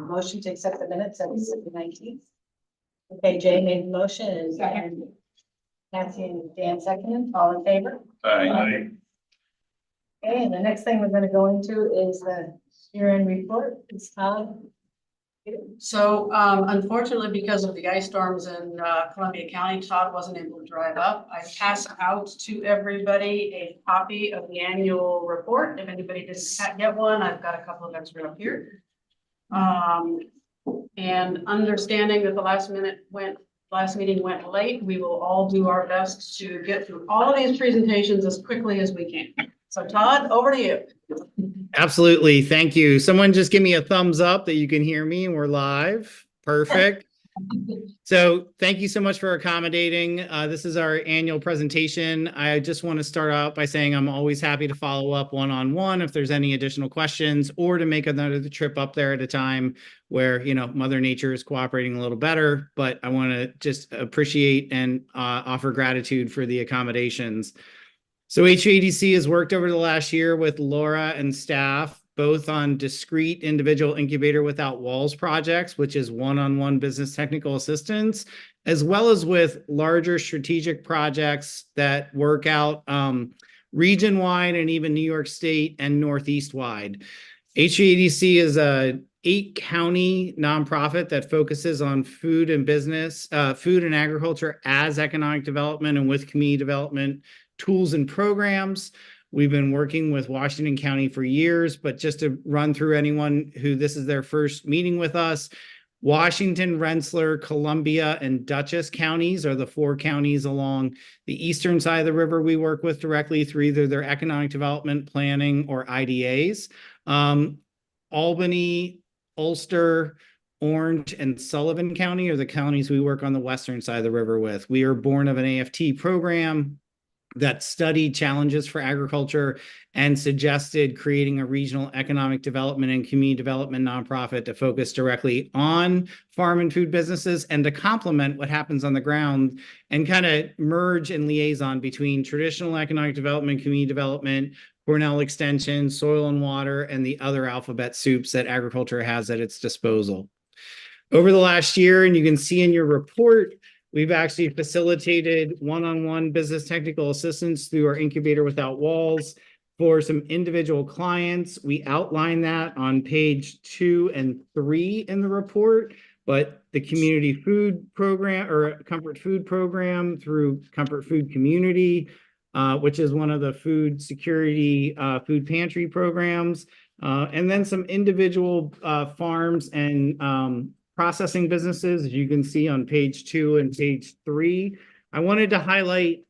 Motion to accept the minutes of the 19th. Okay, Jay made the motion and Nancy and Dan seconded. All in favor? Aye. Okay, and the next thing we're going to go into is the year-end report. It's Todd. So unfortunately, because of the ice storms in Columbia County, Todd wasn't able to drive up. I passed out to everybody a copy of the annual report. If anybody didn't get one, I've got a couple of extra up here. And understanding that the last meeting went late, we will all do our best to get through all of these presentations as quickly as we can. So Todd, over to you. Absolutely. Thank you. Someone just give me a thumbs up that you can hear me and we're live. Perfect. So thank you so much for accommodating. This is our annual presentation. I just want to start out by saying I'm always happy to follow up one-on-one if there's any additional questions, or to make another trip up there at a time where, you know, Mother Nature is cooperating a little better. But I want to just appreciate and offer gratitude for the accommodations. So HVADC has worked over the last year with Laura and staff, both on discrete individual incubator without walls projects, which is one-on-one business technical assistance, as well as with larger strategic projects that work out region-wide and even New York State and Northeast-wide. HVADC is a 8-county nonprofit that focuses on food and business, food and agriculture as economic development and with community development tools and programs. We've been working with Washington County for years, but just to run through anyone who this is their first meeting with us, Washington, Rensselaer, Columbia, and Dutchess counties are the 4 counties along the eastern side of the river we work with directly through either their economic development planning or IDAs. Albany, Ulster, Orange, and Sullivan County are the counties we work on the western side of the river with. We are born of an AFT program that studied challenges for agriculture and suggested creating a regional economic development and community development nonprofit to focus directly on farm and food businesses and to complement what happens on the ground and kind of merge and liaison between traditional economic development, community development, Cornell Extension, soil and water, and the other alphabet soups that agriculture has at its disposal. Over the last year, and you can see in your report, we've actually facilitated one-on-one business technical assistance through our Incubator Without Walls for some individual clients. We outline that on page 2 and 3 in the report, but the community food program or Comfort Food program through Comfort Food Community, which is one of the food security food pantry programs, and then some individual farms and processing businesses, as you can see on page 2 and page 3. I wanted to highlight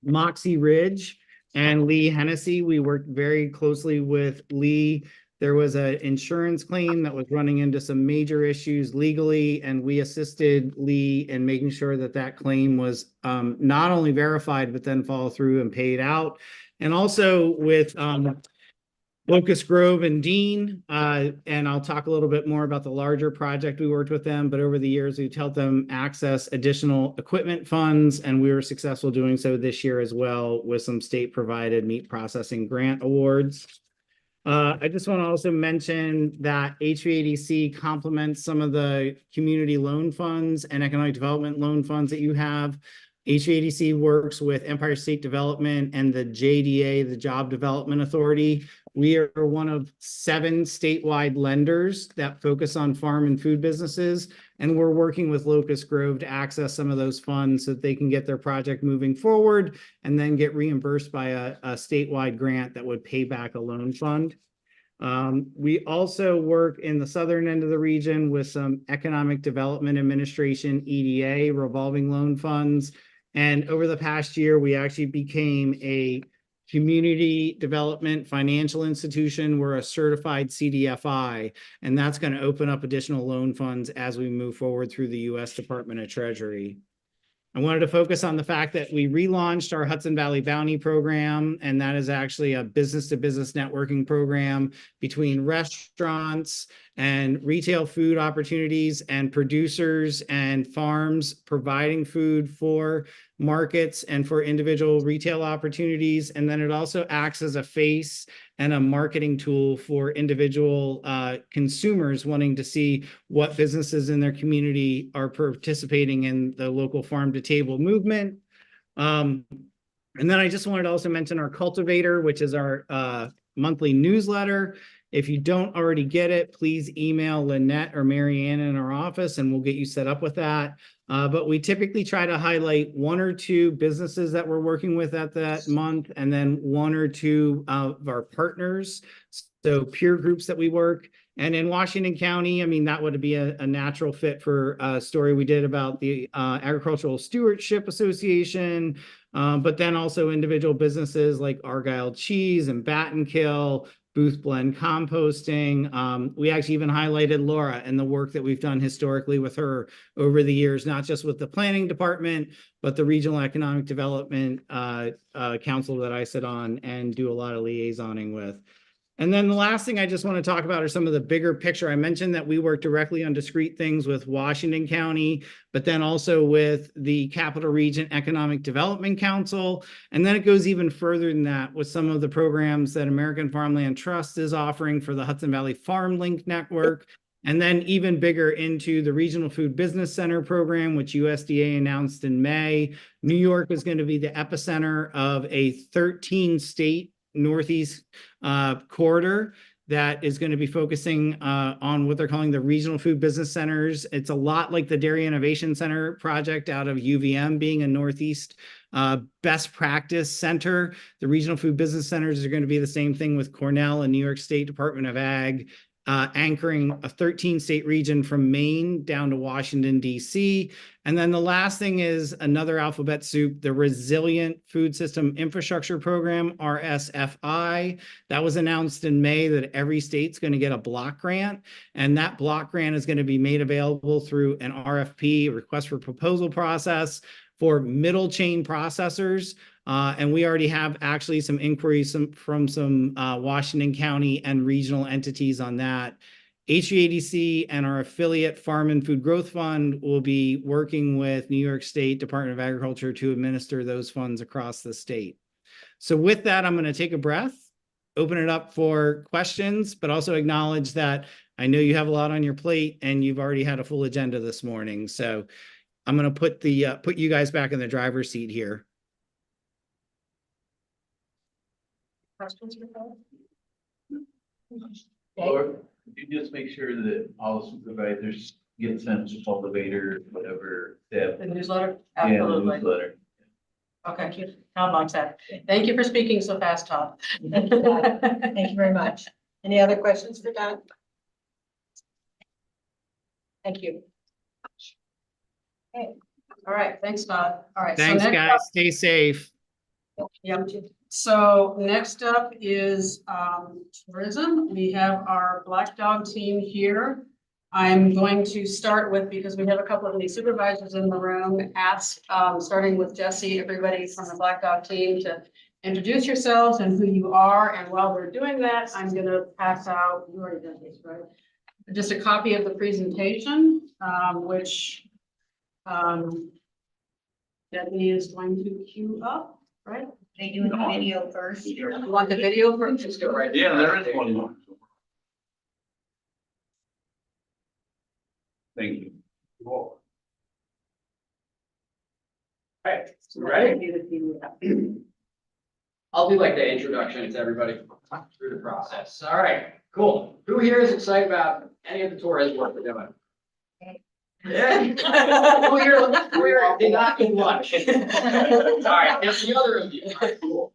Moxie Ridge and Lee Hennessy. We worked very closely with Lee. There was an insurance claim that was running into some major issues legally, and we assisted Lee in making sure that that claim was not only verified, but then follow through and paid out. And also with Locust Grove and Dean, and I'll talk a little bit more about the larger project we worked with them, but over the years we've helped them access additional equipment funds, and we were successful doing so this year as well with some state-provided meat processing grant awards. I just want to also mention that HVADC complements some of the community loan funds and economic development loan funds that you have. HVADC works with Empire State Development and the JDA, the Job Development Authority. We are one of 7 statewide lenders that focus on farm and food businesses, and we're working with Locust Grove to access some of those funds so that they can get their project moving forward and then get reimbursed by a statewide grant that would pay back a loan fund. We also work in the southern end of the region with some Economic Development Administration, EDA, revolving loan funds. And over the past year, we actually became a community development financial institution. We're a certified CDFI, and that's going to open up additional loan funds as we move forward through the U.S. Department of Treasury. I wanted to focus on the fact that we relaunched our Hudson Valley Bounty program, and that is actually a business-to-business networking program between restaurants and retail food opportunities and producers and farms providing food for markets and for individual retail opportunities. And then it also acts as a face and a marketing tool for individual consumers wanting to see what businesses in their community are participating in the local farm to table movement. And then I just wanted to also mention our Cultivator, which is our monthly newsletter. If you don't already get it, please email Lynette or Marianne in our office and we'll get you set up with that. But we typically try to highlight 1 or 2 businesses that we're working with at that month, and then 1 or 2 of our partners, so peer groups that we work. And in Washington County, I mean, that would be a natural fit for a story we did about the Agricultural Stewardship Association, but then also individual businesses like Argyle Cheese and Battenkill, Booth Blend Composting. We actually even highlighted Laura and the work that we've done historically with her over the years, not just with the planning department, but the Regional Economic Development Council that I sit on and do a lot of liaisoning with. And then the last thing I just want to talk about are some of the bigger picture. I mentioned that we work directly on discrete things with Washington County, but then also with the Capital Region Economic Development Council. And then it goes even further than that with some of the programs that American Farmland Trust is offering for the Hudson Valley Farm Link Network. And then even bigger into the Regional Food Business Center program, which USDA announced in May. New York is going to be the epicenter of a 13-state Northeast corridor that is going to be focusing on what they're calling the regional food business centers. It's a lot like the Dairy Innovation Center project out of UVM being a Northeast best practice center. The regional food business centers are going to be the same thing with Cornell and New York State Department of Ag, anchoring a 13-state region from Maine down to Washington, D.C. And then the last thing is another alphabet soup, the Resilient Food System Infrastructure Program, RSFI. That was announced in May that every state's going to get a block grant. And that block grant is going to be made available through an RFP, request for proposal process, for middle chain processors. And we already have actually some inquiries from some Washington County and regional entities on that. HVADC and our affiliate Farm and Food Growth Fund will be working with New York State Department of Agriculture to administer those funds across the state. So with that, I'm going to take a breath, open it up for questions, but also acknowledge that I know you have a lot on your plate and you've already had a full agenda this morning. So I'm going to put you guys back in the driver's seat here. Questions for Paul? Or could you just make sure that all the supervisors get sent to Cultivator, whatever step. The newsletter? And the Absolutely. newsletter. Okay, thank you. Todd likes that. Thank you for speaking so fast, Todd. Thank you, Todd. Thank you very much. Any other questions for Todd? Thank you. Okay. All right, thanks, Todd. All right. so Thanks, next guys. up- Stay safe. Yep. So next up is tourism. We have our Black Dog team here. I'm going to start with, because we have a couple of the supervisors in the room, ask, starting with Jesse, everybody from the Black Dog team to introduce yourselves and who you are. And while we're doing that, I'm going to pass out, you already did this, right? Just a copy of the presentation, which Debbie is going to queue up, right? They do a video first. You want the video first? Just go right. Yeah, there is one more. Thank you. Cool. All right, so ready? I'll do like the introduction to everybody through the process. All right, cool. Who here is excited about any of the tourism work we're doing? Yeah. Who here did not get lunch? All right, that's the other of you. All right, cool.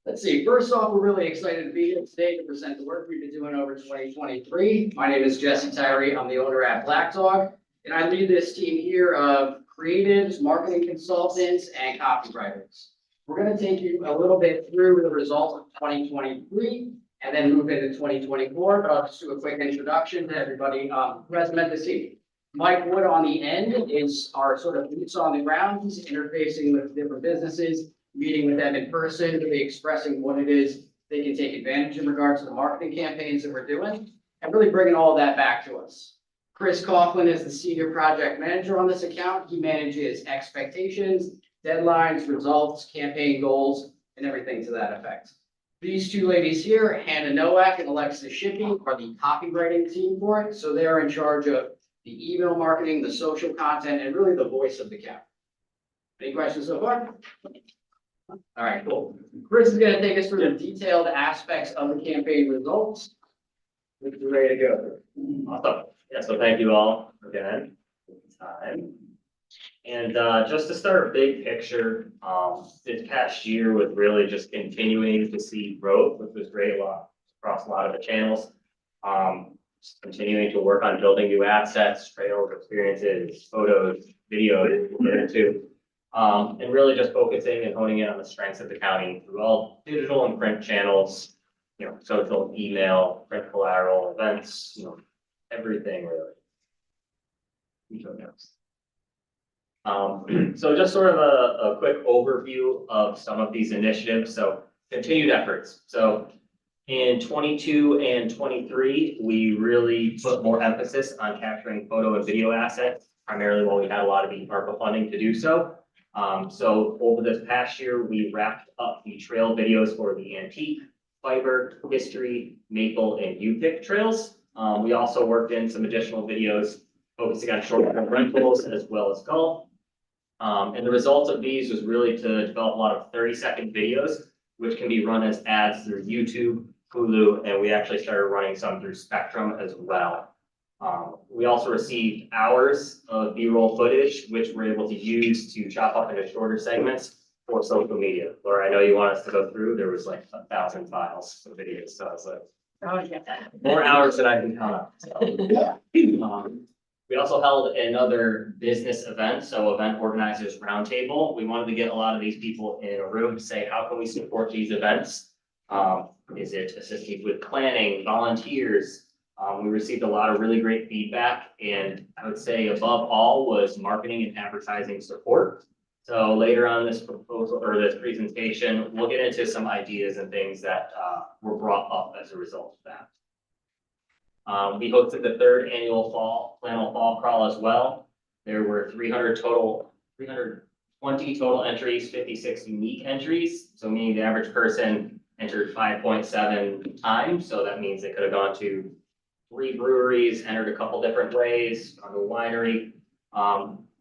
Let's see, first off, we're really excited to be here today to present the work we've been doing over 2023. My name is Jesse Tyree. I'm the owner at Black Dog, and I lead this team here of creatives, marketing consultants, and copywriters. We're going to take you a little bit through the results of 2023 and then move into 2024, but I'll just do a quick introduction to everybody who has met this evening. Mike Wood on the end is our sort of boots on the ground. He's interfacing with different businesses, meeting with them in person, really expressing what it is they can take advantage in regards to the marketing campaigns that we're doing, and really bringing all of that back to us. Chris Coughlin is the senior project manager on this account. He manages expectations, deadlines, results, campaign goals, and everything to that effect. These two ladies here, Hannah Nowak and Alexis Shippey, are the copywriting team for it. So they're in charge of the email marketing, the social content, and really the voice of the campaign. Any questions so far? All right, cool. Chris is gonna take us through the detailed aspects of the campaign results. We're ready to go. Awesome. Yeah, so thank you all again. And just to start a big picture, this past year was really just continuing to see growth, which was great across a lot of the channels. Just continuing to work on building new assets, trails, experiences, photos, videos, we'll get into. And really just focusing and honing in on the strengths of the county through all digital and print channels, social, email, print collateral, events, everything really. So just sort of a quick overview of some of these initiatives. So continued efforts. So in 22 and 23, we really put more emphasis on capturing photo and video assets, primarily when we had a lot of the ARPA funding to do so. So over this past year, we wrapped up the trail videos for the antique, fiber, history, maple, and U-pick trails. We also worked in some additional videos focusing on short-term rentals as well as golf. And the result of these was really to develop a lot of 30-second videos, which can be run as ads through YouTube, Hulu, and we actually started running some through Spectrum as well. We also received hours of B-roll footage, which we're able to use to chop up into shorter segments for social media. Laura, I know you want us to go through, there was like 1,000 files of videos, so it's like Oh, yeah. more hours than I can count up. So. We also held another business event, so event organizers roundtable. We wanted to get a lot of these people in a room to say, how can we support these events? Is it assisting with planning, volunteers? We received a lot of really great feedback, and I would say above all was marketing and advertising support. So later on this proposal or this presentation, we'll get into some ideas and things that were brought up as a result of that. We hosted the 3rd annual flannel fall crawl as well. There were 320 total entries, 56 unique entries. So meaning the average person entered 5.7 times. So that means they could have gone to 3 breweries, entered a couple different ways, gone to a winery.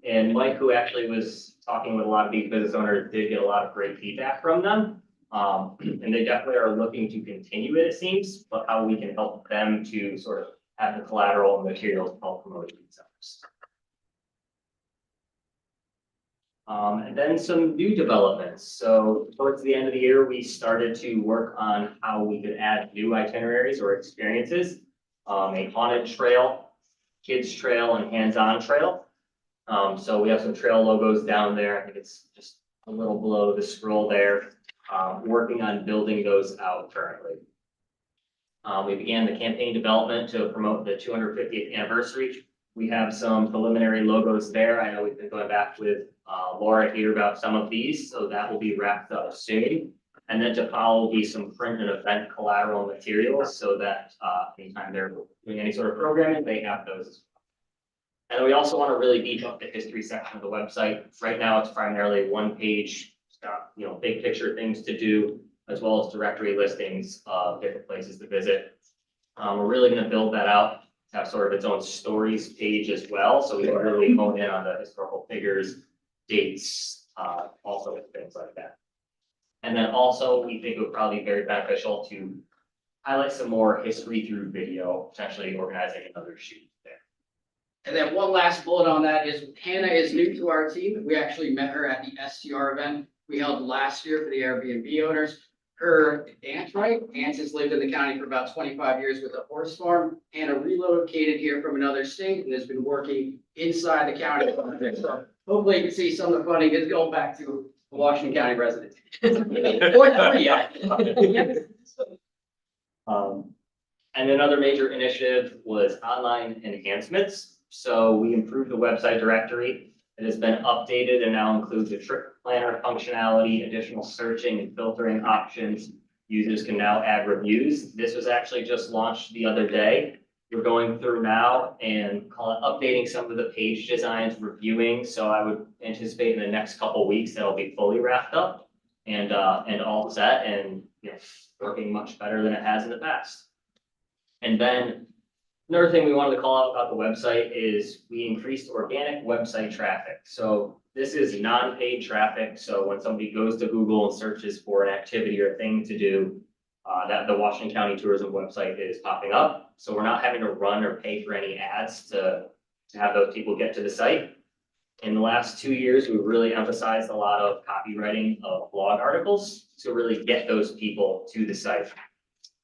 And Mike, who actually was talking with a lot of these business owners, did get a lot of great feedback from them. And they definitely are looking to continue it seems, but how we can help them to sort of have the collateral and materials to help promote themselves. And then some new developments. So towards the end of the year, we started to work on how we could add new itineraries or experiences. A haunted trail, kids trail, and hands-on trail. So we have some trail logos down there. I think it's just a little below the scroll there. Working on building those out currently. We began the campaign development to promote the 250th anniversary. We have some preliminary logos there. I know we've been going back with Laura here about some of these, so that will be wrapped up soon. And then to follow will be some print and event collateral materials so that anytime they're doing any sort of programming, they have those. And we also want to really beef up the history section of the website. Right now, it's primarily one page, big picture things to do, as well as directory listings of different places to visit. We're really going to build that out to have sort of its own stories page as well. So we can really hone in on the historical figures, dates, also things like that. And then also we think it would probably be very beneficial to highlight some more history through video, potentially organizing another shoot there. And then one last bullet on that is Hannah is new to our team. We actually met her at the STR event we held last year for the Airbnb owners. Her aunt, right? Aunt has lived in the county for about 25 years with a horse farm. Hannah relocated here from another state and has been working inside the county. So hopefully you can see some of the funding is going back to a Washington County resident. Or 3, actually. And another major initiative was online enhancements. So we improved the website directory. It has been updated and now includes a trip planner functionality, additional searching and filtering options. Users can now add reviews. This was actually just launched the other day. we're going through now and call it updating some of the page designs, reviewing. So I would anticipate in the next couple of weeks that'll be fully wrapped up and all set and, you know, working much better than it has in the past. And then another thing we wanted to call out about the website is we increased organic website traffic. So this is non-paid traffic. So when somebody goes to Google and searches for an activity or thing to do, that the Washington County Tourism website is popping up. So we're not having to run or pay for any ads to have those people get to the site. In the last 2 years, we've really emphasized a lot of copywriting of blog articles to really get those people to the site.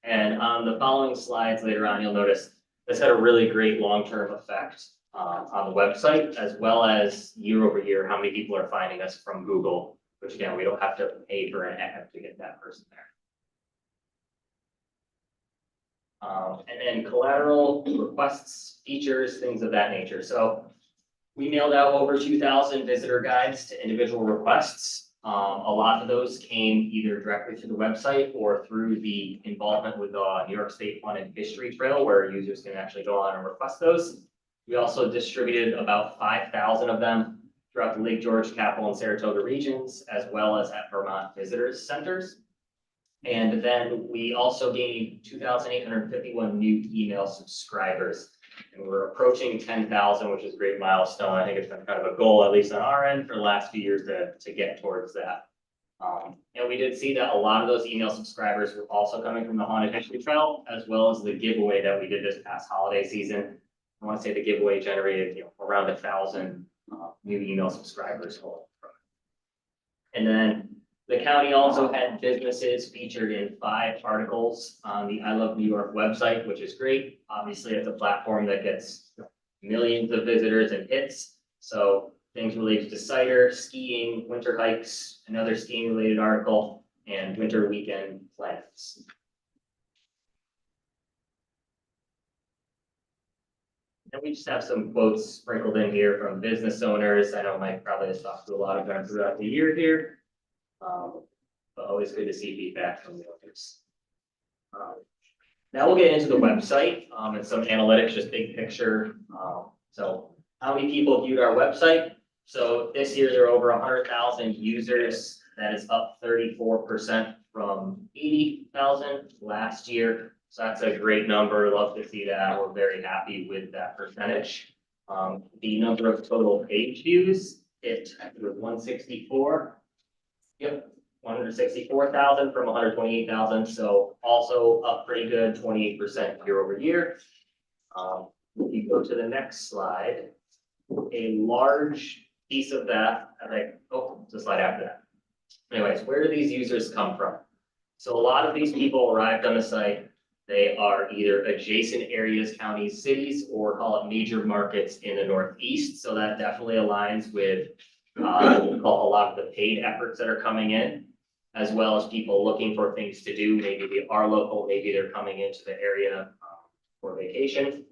And on the following slides later on, you'll notice this had a really great long-term effect on the website, as well as year over year, how many people are finding us from Google, which again, we don't have to pay for an ad to get that person there. And then collateral requests, features, things of that nature. So we mailed out over 2,000 visitor guides to individual requests. A lot of those came either directly to the website or through the involvement with the New York State Funded History Trail, where users can actually go on and request those. We also distributed about 5,000 of them throughout the Lake George, Capitol, and Saratoga regions, as well as at Vermont Visitors Centers. And then we also gained 2,851 new email subscribers. And we're approaching 10,000, which is a great milestone. I think it's been kind of a goal, at least on our end, for the last few years to get towards that. And we did see that a lot of those email subscribers were also coming from the Haunted History Trail, as well as the giveaway that we did this past holiday season. I want to say the giveaway generated, you know, around 1,000 new email subscribers from it. And then the county also had businesses featured in 5 articles on the I Love New York website, which is great. Obviously, it's a platform that gets millions of visitors and hits. So things related to cider, skiing, winter hikes, another skiing related article, and winter weekend plans. And we just have some quotes sprinkled in here from business owners. I know Mike probably has talked to a lot of them throughout the year here. But always good to see feedback from the owners. Now we'll get into the website and some analytics, just big picture. So how many people viewed our website? So this year there are over 100,000 users. That is up 34% from 80,000 last year. So that's a great number. Love to see that. We're very happy with that percentage. The number of total page views, it was 164. Yep, 164,000 from 128,000, so also up pretty good, 28% year over year. If you go to the next slide, a large piece of that, it's a slide after that. Anyways, where do these users come from? So a lot of these people arrived on the site. They are either adjacent areas, counties, cities, or call it major markets in the Northeast. So that definitely aligns with a lot of the paid efforts that are coming in, as well as people looking for things to do. Maybe they are local, maybe they're coming into the area for vacation.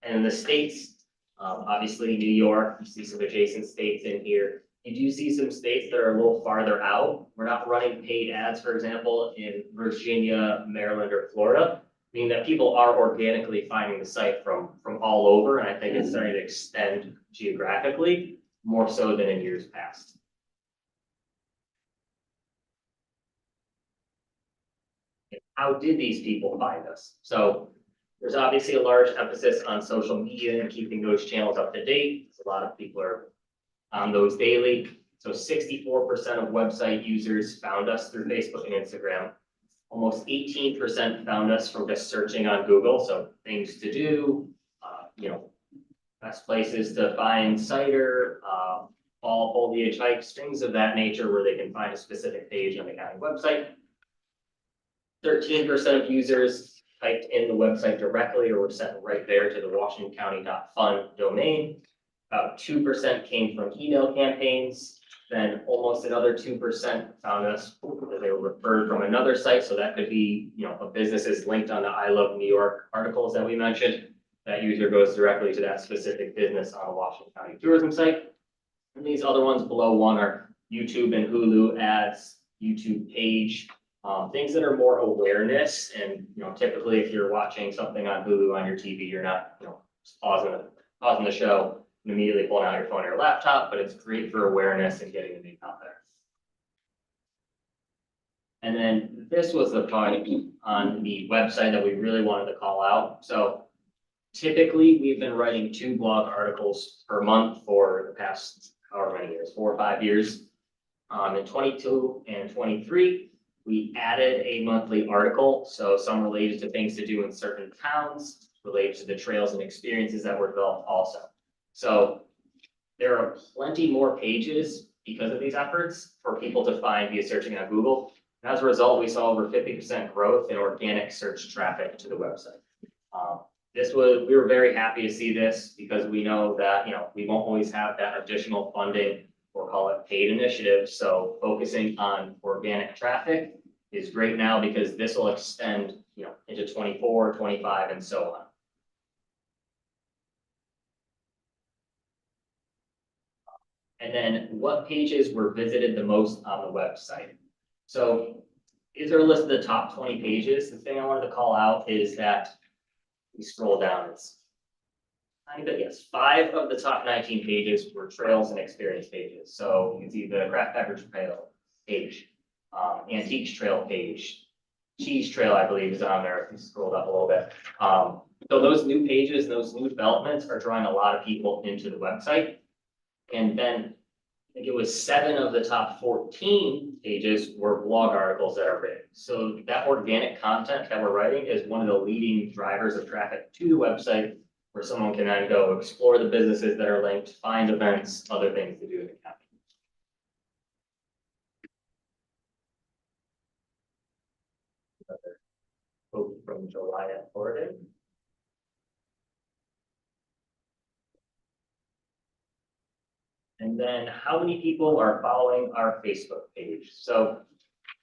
And in the states, obviously New York, you see some adjacent states in here. You do see some states that are a little farther out. We're not running paid ads, for example, in Virginia, Maryland, or Florida, meaning that people are organically finding the site from all over. And I think it's starting to extend geographically, more so than in years past. How did these people find us? So there's obviously a large emphasis on social media and keeping those channels up to date. A lot of people are on those daily. So 64% of website users found us through Facebook and Instagram. Almost 18% found us from just searching on Google. So things to do, best places to find cider, fall foliage hikes, things of that nature where they can find a specific page on the county website. 13% of users typed in the website directly or were sent right there to the WashingtonCounty.fun domain. About 2% came from email campaigns. Then almost another 2% found us because they were referred from another site. So that could be, a business is linked on the I Love New York articles that we mentioned. That user goes directly to that specific business on the Washington County Tourism site. And these other ones below one are YouTube and Hulu ads, YouTube page, Things that are more awareness and, typically if you're watching something on Hulu on your TV, you're not, just pausing the show and immediately pulling out your phone or your laptop, but it's great for awareness and getting the name out there. And then this was the point on the website that we really wanted to call out. So typically, we've been writing 2 blog articles per month for the past however many years, 4 or 5 years. In 22 and 23, we added a monthly article, so some related to things to do in certain towns, related to the trails and experiences that were developed also. So there are plenty more pages because of these efforts for people to find via searching on Google. And as a result, we saw over 50% growth in organic search traffic to the website. We were very happy to see this because we know that, we won't always have that additional funding or call it paid initiative. So focusing on organic traffic is great now because this will extend, into 24, 25, and so on. And then what pages were visited the most on the website? So these are a list of the top 20 pages. The thing I wanted to call out is that we scroll down, it's tiny bit, yes, 5 of the top 19 pages were trails and experience pages. So you can see the craft beverage trail page, antiques trail page, cheese trail, I believe, is on there if you scrolled up a little bit. So those new pages, those new developments are drawing a lot of people into the website. And then I think it was 7 of the top 14 pages were blog articles that are written. So that organic content that we're writing is one of the leading drivers of traffic to the website, where someone can then go explore the businesses that are linked, find events, other things to do in the county. Another quote from July at Florida. And then how many people are following our Facebook page? So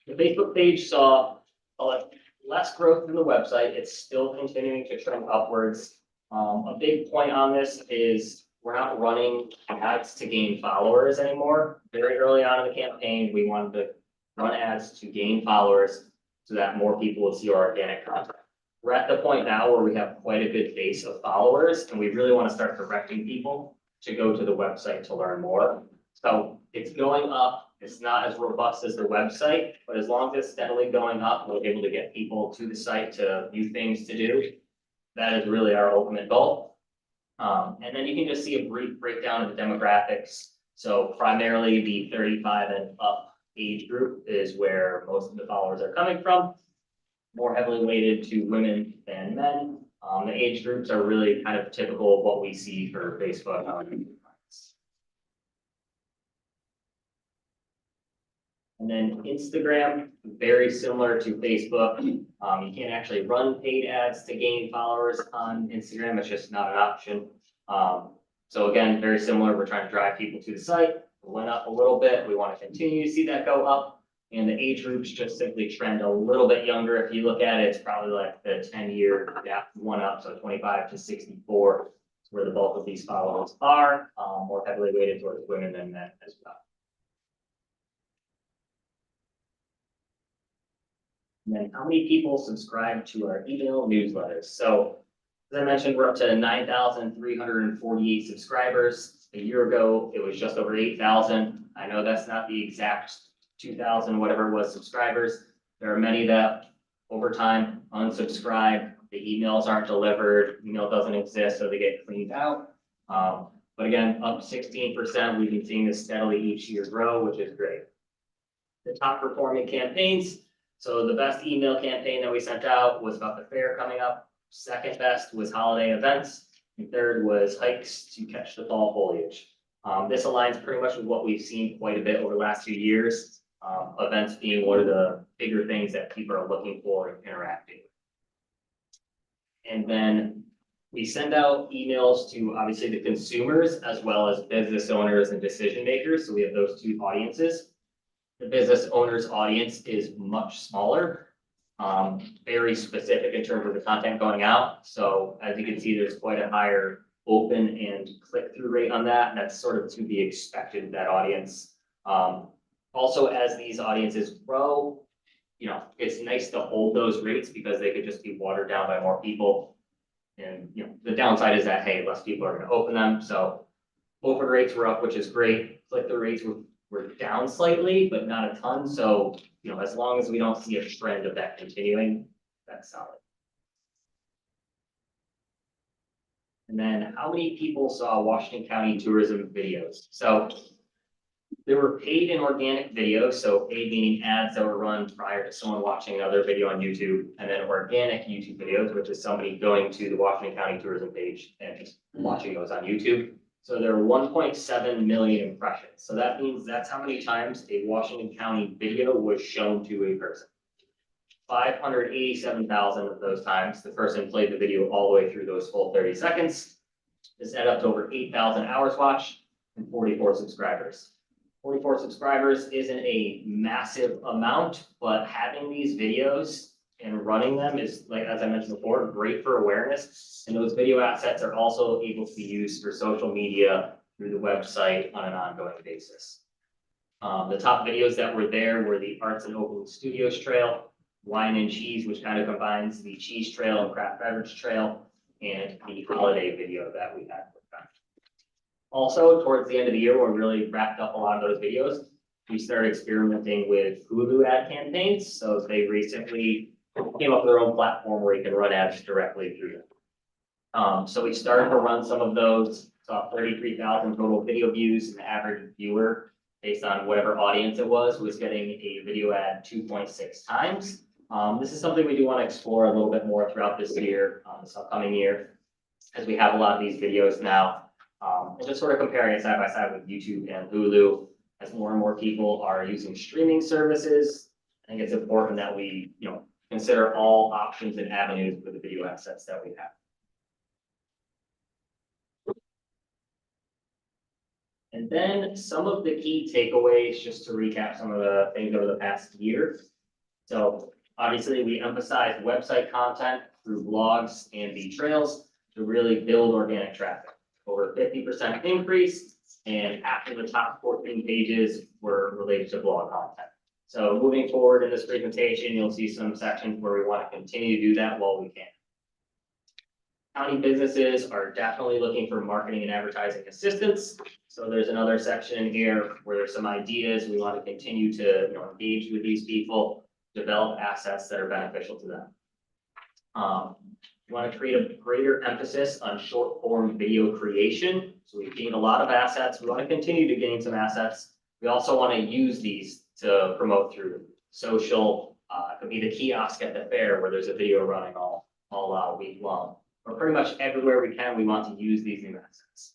the Facebook page saw less growth than the website. It's still continuing to trend upwards. A big point on this is we're not running ads to gain followers anymore. Very early on in the campaign, we wanted to run ads to gain followers so that more people would see our organic content. We're at the point now where we have quite a good base of followers, and we really want to start directing people to go to the website to learn more. So it's going up. It's not as robust as the website, but as long as it's steadily going up, we're able to get people to the site to new things to do. That is really our ultimate goal. And then you can just see a brief breakdown of the demographics. So primarily the 35 and up age group is where most of the followers are coming from, more heavily weighted to women than men. The age groups are really kind of typical of what we see for Facebook. And then Instagram, very similar to Facebook. You can't actually run paid ads to gain followers on Instagram. It's just not an option. So again, very similar. We're trying to drive people to the site. It went up a little bit. We want to continue to see that go up. And the age groups just simply trend a little bit younger. If you look at it, it's probably like the 10-year gap, one up, so 25 to 64 is where the bulk of these followers are, more heavily weighted towards women than men as well. And then how many people subscribe to our email newsletters? So as I mentioned, we're up to 9,348 subscribers. A year ago, it was just over 8,000. I know that's not the exact 2,000, whatever it was, subscribers. There are many that over time unsubscribe. The emails aren't delivered. Email doesn't exist, so they get cleaned out. But again, up 16%. We've been seeing this steadily each year grow, which is great. The top performing campaigns. So the best email campaign that we sent out was about the fair coming up. Second best was holiday events. And third was hikes to catch the fall foliage. This aligns pretty much with what we've seen quite a bit over the last few years. Events being one of the bigger things that people are looking for and interacting with. And then we send out emails to obviously the consumers as well as business owners and decision makers. So we have those two audiences. The business owners audience is much smaller, very specific in terms of the content going out. So as you can see, there's quite a higher open and click-through rate on that. And that's sort of to be expected, that audience. Also, as these audiences grow, you know, it's nice to hold those rates because they could just be watered down by more people. And, you know, the downside is that, hey, less people are gonna open them, so open rates were up, which is great. Click-through rates were down slightly, but not a ton, so, you know, as long as we don't see a trend of that continuing, that's solid. And then how many people saw Washington County tourism videos? So there were paid and organic videos, so paid meaning ads that were run prior to someone watching another video on YouTube, and then organic YouTube videos, which is somebody going to the Washington County tourism page and just watching those on YouTube. So there are 1.7 million impressions. So that means that's how many times a Washington County video was shown to a person. 587,000 of those times, the person played the video all the way through those full 30 seconds. This added up to over 8,000 hours watched and 44 subscribers. 44 subscribers isn't a massive amount, but having these videos and running them is, like, as I mentioned before, great for awareness. And those video assets are also able to be used for social media through the website on an ongoing basis. The top videos that were there were the Arts and Open Studios Trail, Wine and Cheese, which kind of combines the cheese trail and craft beverage trail, and the holiday video that we had. Also, towards the end of the year, when we really wrapped up a lot of those videos, we started experimenting with Hulu ad campaigns. So they recently came up with their own platform where you can run ads directly through them. So we started to run some of those, saw 33,000 total video views, and the average viewer, based on whatever audience it was getting a video ad 2.6 times. This is something we do want to explore a little bit more throughout this year, this upcoming year, as we have a lot of these videos now. And just sort of comparing it side by side with YouTube and Hulu, as more and more people are using streaming services. I think it's important that we, you know, consider all options and avenues for the video assets that we have. And then some of the key takeaways, just to recap some of the things over the past year. So obviously we emphasize website content through blogs and the trails to really build organic traffic. Over 50% increase, and after the top 14 pages were related to blog content. So moving forward in this presentation, you'll see some sections where we want to continue to do that while we can. County businesses are definitely looking for marketing and advertising assistance. So there's another section in here where there's some ideas. We want to continue to, you know, engage with these people, develop assets that are beneficial to them. We want to create a greater emphasis on short form video creation. So we've gained a lot of assets. We want to continue to gain some assets. We also want to use these to promote through social. It could be the kiosk at the fair where there's a video running all week long. Or pretty much everywhere we can, we want to use these new assets.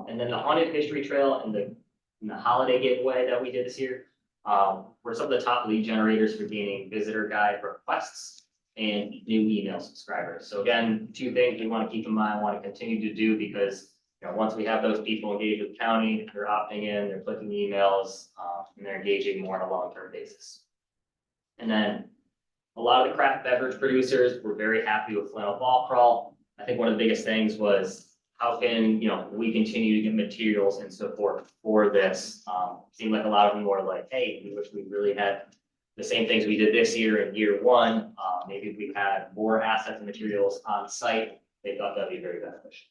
And then the Haunted History Trail and the holiday giveaway that we did this year were some of the top lead generators for gaining visitor guide requests and new email subscribers. So again, two things we want to keep in mind, want to continue to do, because, you know, once we have those people engaged with the county, they're opting in, they're clicking the emails, and they're engaging more on a long-term basis. And then a lot of the craft beverage producers were very happy with Flannel Fall Crawl. I think one of the biggest things was how can, you know, we continue to get materials and support for this. Seemed like a lot of them were like, hey, we wish we really had the same things we did this year in year one. Maybe if we had more assets and materials on site, they thought that'd be very beneficial.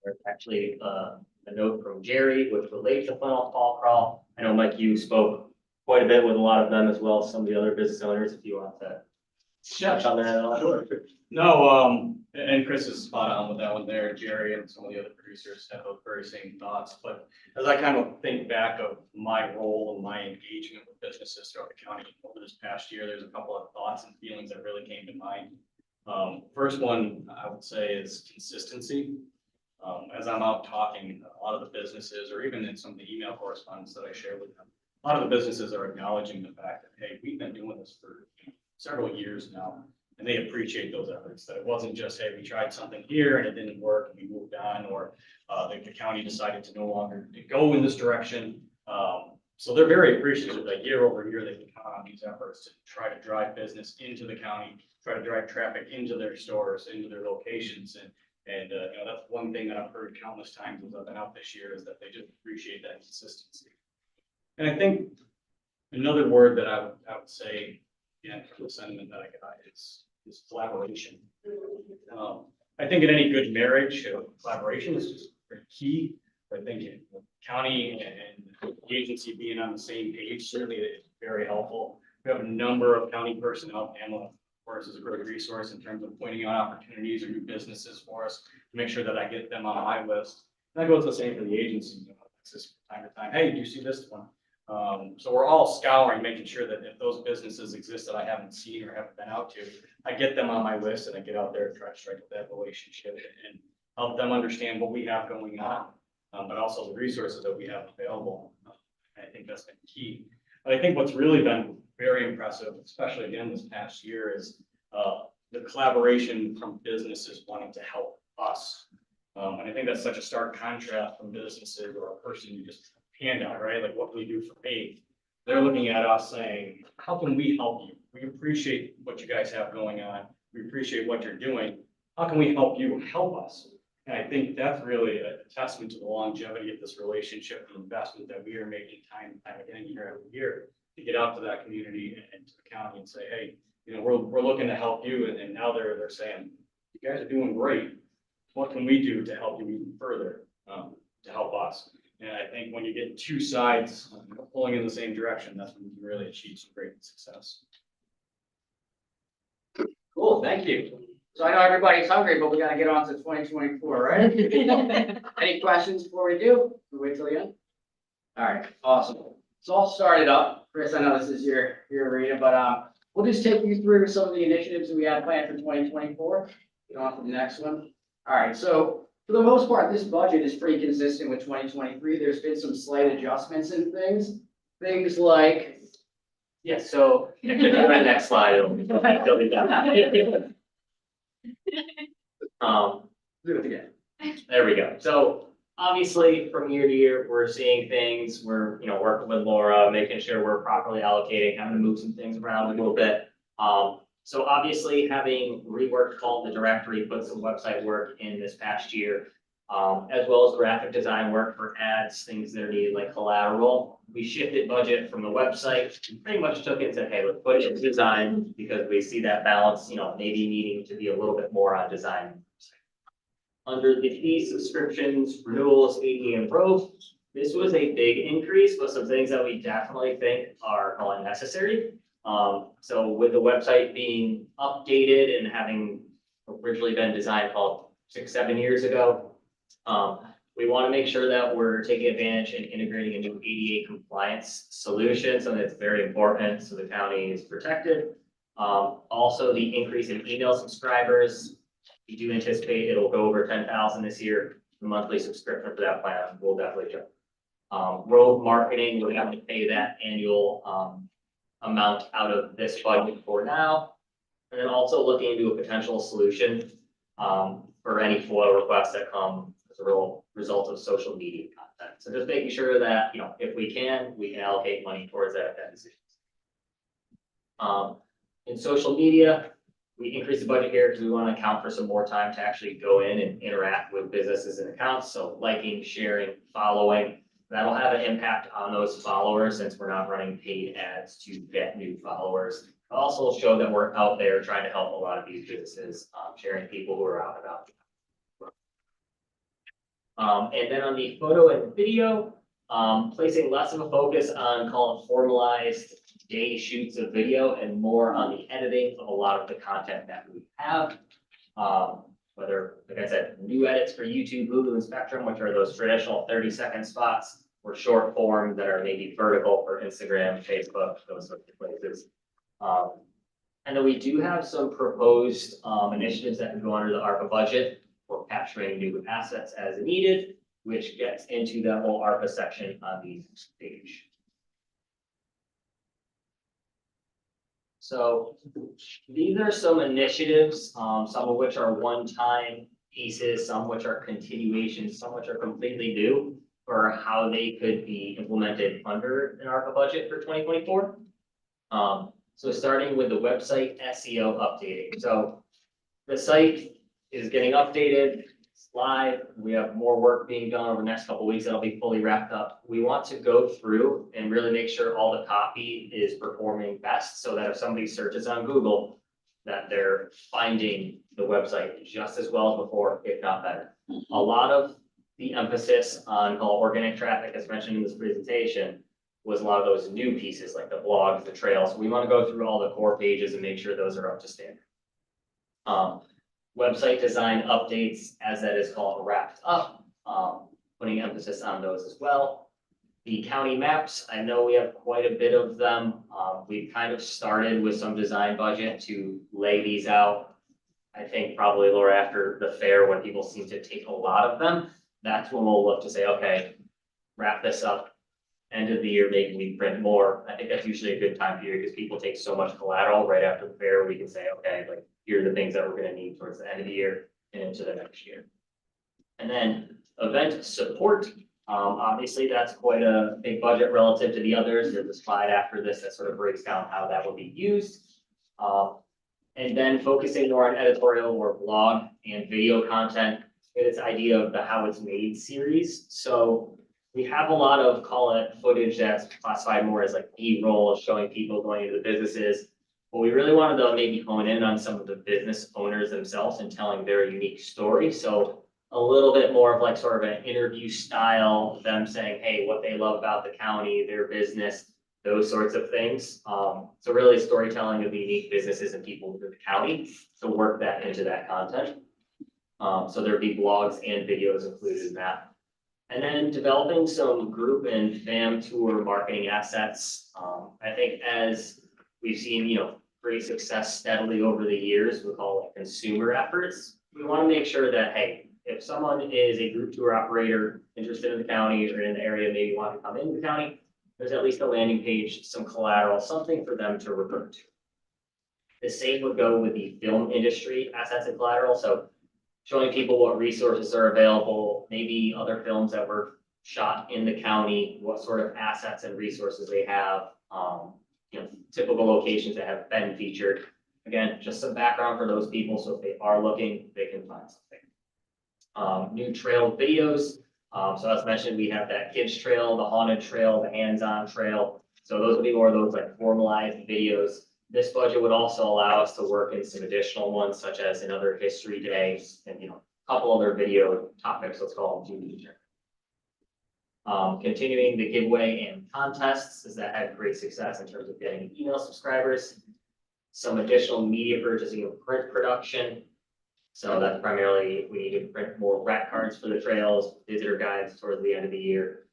There's actually a note from Jerry, which relates to Flannel Fall Crawl. I know, Mike, you spoke quite a bit with a lot of them, as well as some of the other business owners, if you want to touch on that. No, and Chris is spot on with that one there. Jerry and some of the other producers have those very same thoughts. But as I kind of think back of my role and my engagement with businesses throughout the county over this past year, there's a couple of thoughts and feelings that really came to mind. First one I would say is consistency. As I'm out talking, a lot of the businesses, or even in some of the email correspondence that I share with them, a lot of the businesses are acknowledging the fact that, hey, we've been doing this for several years now. And they appreciate those efforts, that it wasn't just, hey, we tried something here and it didn't work and we moved on, or the county decided to no longer go in this direction. So they're very appreciative that year over year they can count on these efforts to try to drive business into the county, try to drive traffic into their stores, into their locations. And you know, that's one thing that I've heard countless times as I've been out this year, is that they just appreciate that consistency. And I think another word that I would say, again, from the sentiment that I got is collaboration. I think in any good marriage, collaboration is just very key. I think county and the agency being on the same page certainly is very helpful. We have a number of county personnel. Pamela, of course, is a great resource in terms of pointing out opportunities or new businesses for us to make sure that I get them on my list. And that goes the same for the agency. You know, it's just from time to time, hey, do you see this one? So we're all scouring, making sure that if those businesses exist that I haven't seen or haven't been out to, I get them on my list and I get out there and try to strike up that relationship and help them understand what we have going on, but also the resources that we have available. I think that's been key. But I think what's really been very impressive, especially again this past year, is the collaboration from businesses wanting to help us. And I think that's such a stark contrast from businesses or a person you just hand out, right? Like, what can you do for me? They're looking at us saying, how can we help you? We appreciate what you guys have going on. We appreciate what you're doing. How can we help you help us? And I think that's really a testament to the longevity of this relationship, the investment that we are making time and time again, year after year, to get out to that community and to the county and say, hey, you know, we're looking to help you. And now they're saying, you guys are doing great. What can we do to help you even further, to help us? And I think when you get two sides pulling in the same direction, that's when you can really achieve some great success. Cool, thank you. So I know everybody's hungry, but we gotta get on to 2024, right? Any questions before we do? We'll wait till the end. All right, awesome. So I'll start it up. Chris, I know this is your arena, but we'll just take you through some of the initiatives that we have planned for 2024. Get on to the next one. All right, so for the most part, this budget is pretty consistent with 2023. There's been some slight adjustments in things. Things like, Yeah, so if you go to the next slide, it'll be done. do it again. There we go. So obviously, from year to year, we're seeing things, we're, you know, working with Laura, making sure we're properly allocating, having to move some things around a little bit. So obviously, having reworked all the directory, put some website work in this past year, as well as graphic design work for ads, things that are needed like collateral. We shifted budget from the website, pretty much took it and said, hey, let's put it in design because we see that balance, you know, maybe needing to be a little bit more on design. Under the fee subscriptions, renewals, AD and growth, this was a big increase, but some things that we definitely think are unnecessary. So with the website being updated and having originally been designed called 6-7 years ago, we want to make sure that we're taking advantage and integrating a new ADA compliance solution, something that's very important so the county is protected. Also the increase in email subscribers. We do anticipate it'll go over 10,000 this year. The monthly subscription for that plan will definitely jump. Road marketing, we're having to pay that annual amount out of this budget for now. And then also looking into a potential solution for any FOIL requests that come as a real result of social media content. So just making sure that, you know, if we can allocate money towards that decision. In social media, we increased the budget here because we want to account for some more time to actually go in and interact with businesses and accounts. So liking, sharing, following, that'll have an impact on those followers since we're not running paid ads to get new followers. Also show that we're out there trying to help a lot of these businesses, sharing people who are out and about. And then on the photo and video, placing less of a focus on call it formalized day shoots of video and more on the editing of a lot of the content that we have. Whether, like I said, new edits for YouTube, Hulu, and Spectrum, which are those traditional 30-second spots, or short form that are maybe vertical for Instagram, Facebook, those sorts of places. And then we do have some proposed initiatives that can go under the ARPA budget for capturing new assets as needed, which gets into that whole ARPA section on the page. So these are some initiatives, some of which are one-time pieces, some which are continuations, some which are completely new for how they could be implemented under an ARPA budget for 2024. So starting with the website SEO updating. So the site is getting updated. It's live. We have more work being done over the next couple of weeks. That'll be fully wrapped up. We want to go through and really make sure all the copy is performing best so that if somebody searches on Google, that they're finding the website just as well as before, if not better. A lot of the emphasis on call organic traffic, as mentioned in this presentation, was a lot of those new pieces like the blogs, the trails. We want to go through all the core pages and make sure those are up to standard. Website design updates, as that is called, wrapped up, putting emphasis on those as well. The county maps, I know we have quite a bit of them. We've kind of started with some design budget to lay these out. I think probably, Laura, after the fair, when people seem to take a lot of them, that's when we'll look to say, okay, wrap this up. End of the year, maybe we print more. I think that's usually a good time period because people take so much collateral right after the fair. We can say, okay, like here are the things that we're going to need towards the end of the year and into the next year. And then event support. Obviously, that's quite a big budget relative to the others. There's a slide after this that sort of breaks down how that will be used. And then focusing more on editorial or blog and video content. It's idea of the How It's Made series. So we have a lot of, call it, footage that's classified more as like B-roll, showing people going into the businesses. But we really wanted to maybe hone in on some of the business owners themselves and telling their unique story. So a little bit more of like sort of an interview style, them saying, hey, what they love about the county, their business, those sorts of things. So really storytelling of the unique businesses and people within the county to work that into that content. So there'd be blogs and videos included in that. And then developing some group and fam tour marketing assets. I think as we've seen, great success steadily over the years, we call it consumer efforts. We want to make sure that, hey, if someone is a group tour operator interested in the county or in the area, maybe want to come into the county, there's at least a landing page, some collateral, something for them to refer to. The same would go with the film industry assets and collateral. So showing people what resources are available, maybe other films that were shot in the county, what sort of assets and resources they have, typical locations that have been featured. Again, just some background for those people, so if they are looking, they can find something. New trail videos. So as mentioned, we have that kids trail, the haunted trail, the hands-on trail. So those would be more of those like formalized videos. This budget would also allow us to work in some additional ones, such as another history day and, a couple other video topics, let's call them future. Continuing the giveaway and contests, as that had great success in terms of getting email subscribers. Some additional media purchasing of print production. So that's primarily, we need to print more rat cards for the trails, visitor guides towards the end of the year,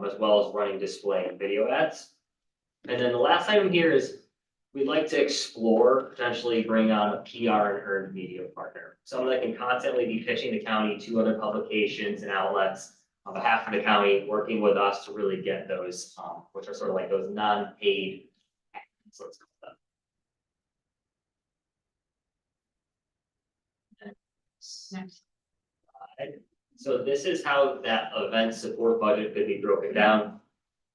as well as running display and video ads. And then the last item here is we'd like to explore potentially bring on a PR and earned media partner. Someone that can constantly be pitching the county to other publications and outlets on behalf of the county, working with us to really get those, which are sort of like those non-paid ads, let's call them. Next. So this is how that event support budget could be broken down.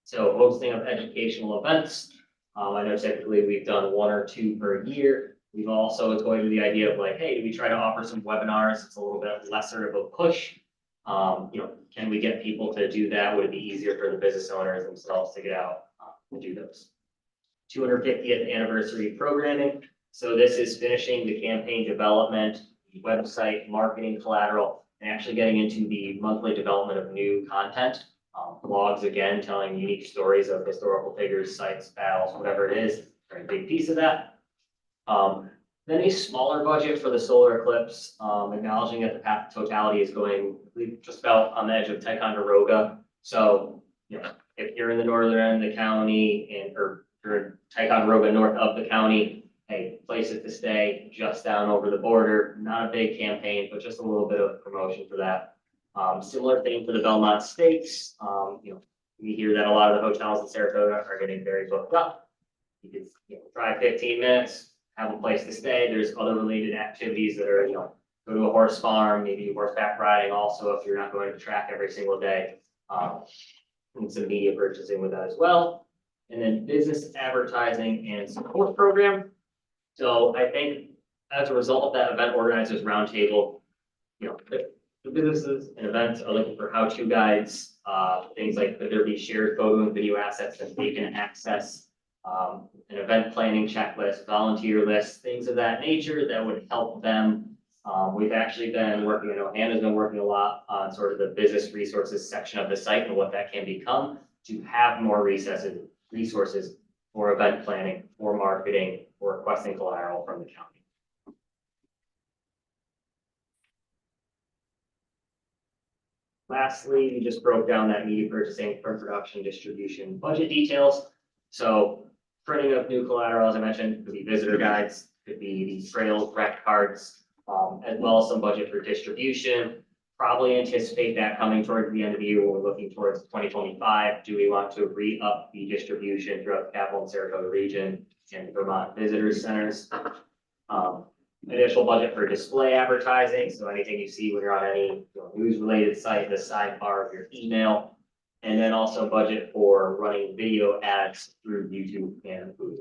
So hosting of educational events. I know typically we've done 1 or 2 per year. We've also toyed with the idea of like, hey, do we try to offer some webinars? It's a little bit lesser of a push. Can we get people to do that? Would it be easier for the business owners themselves to get out and do those? 250th anniversary programming. So this is finishing the campaign development, website, marketing collateral, and actually getting into the monthly development of new content. Blogs, again, telling unique stories of historical figures, sites, battles, whatever it is, very big piece of that. Then a smaller budget for the solar eclipse, acknowledging that the path to totality is going just about on the edge of Ticonderoga. So, if you're in the northern end of the county or you're in Ticonderoga north of the county, hey, places to stay just down over the border. Not a big campaign, but just a little bit of promotion for that. Similar thing for the Belmont Stakes. We hear that a lot of the hotels in Saratoga are getting very booked up. You could drive 15 minutes, have a place to stay. There's other related activities that are, go to a horse farm, maybe horseback riding also if you're not going to track every single day. And some media purchasing with that as well. And then business advertising and support program. So I think as a result of that event organizers roundtable, The businesses and events are looking for how-to guides, things like could there be shared photo and video assets that they can access, an event planning checklist, volunteer list, things of that nature that would help them. We've actually been working, I know Hannah's been working a lot on sort of the business resources section of the site and what that can become to have more resources for event planning, for marketing, for requesting collateral from the county. Lastly, we just broke down that media purchasing, print production, distribution, budget details. So printing of new collateral, as I mentioned, could be visitor guides, could be the trails, rec cards, as well as some budget for distribution. Probably anticipate that coming towards the end of the year when we're looking towards 2025. Do we want to re-up the distribution throughout the capital and Saratoga region and Vermont visitor centers? Additional budget for display advertising, so anything you see when you're on any news-related site, the sidebar of your email. And then also budget for running video ads through YouTube and Hulu.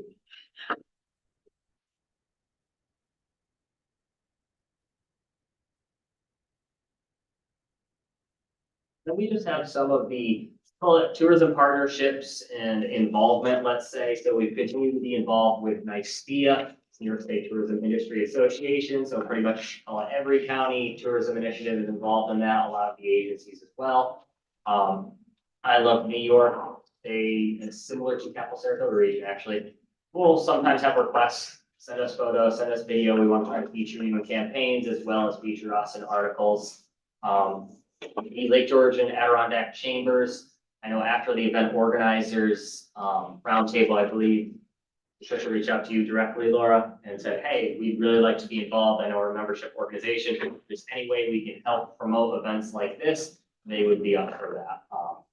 Then we just have some of the, call it tourism partnerships and involvement, let's say. So we've continued to be involved with NYSTIA, New York State Tourism Industry Association. So pretty much every county tourism initiative is involved in that, a lot of the agencies as well. I Love New York, it's similar to Capital Saratoga region, actually. We'll sometimes have requests, send us photos, send us video. We want to try to feature you in campaigns as well as feature us in articles. The Lake George and Adirondack Chambers. I know after the event organizers roundtable, I believe Tricia reached out to you directly, Laura, and said, hey, we'd really like to be involved. I know we're a membership organization. If there's any way we can help promote events like this, they would be up for that.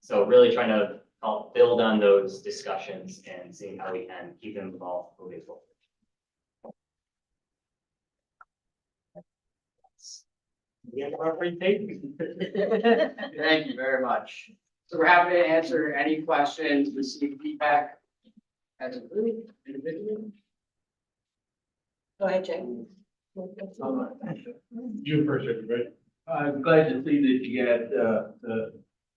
So really trying to help build on those discussions and seeing how we can keep them involved moving forward. Yeah, Thank you very much. So we're happy to answer any questions, receive feedback as a group, individually. Go ahead, Jay. You first, right? I'm glad to see that you got the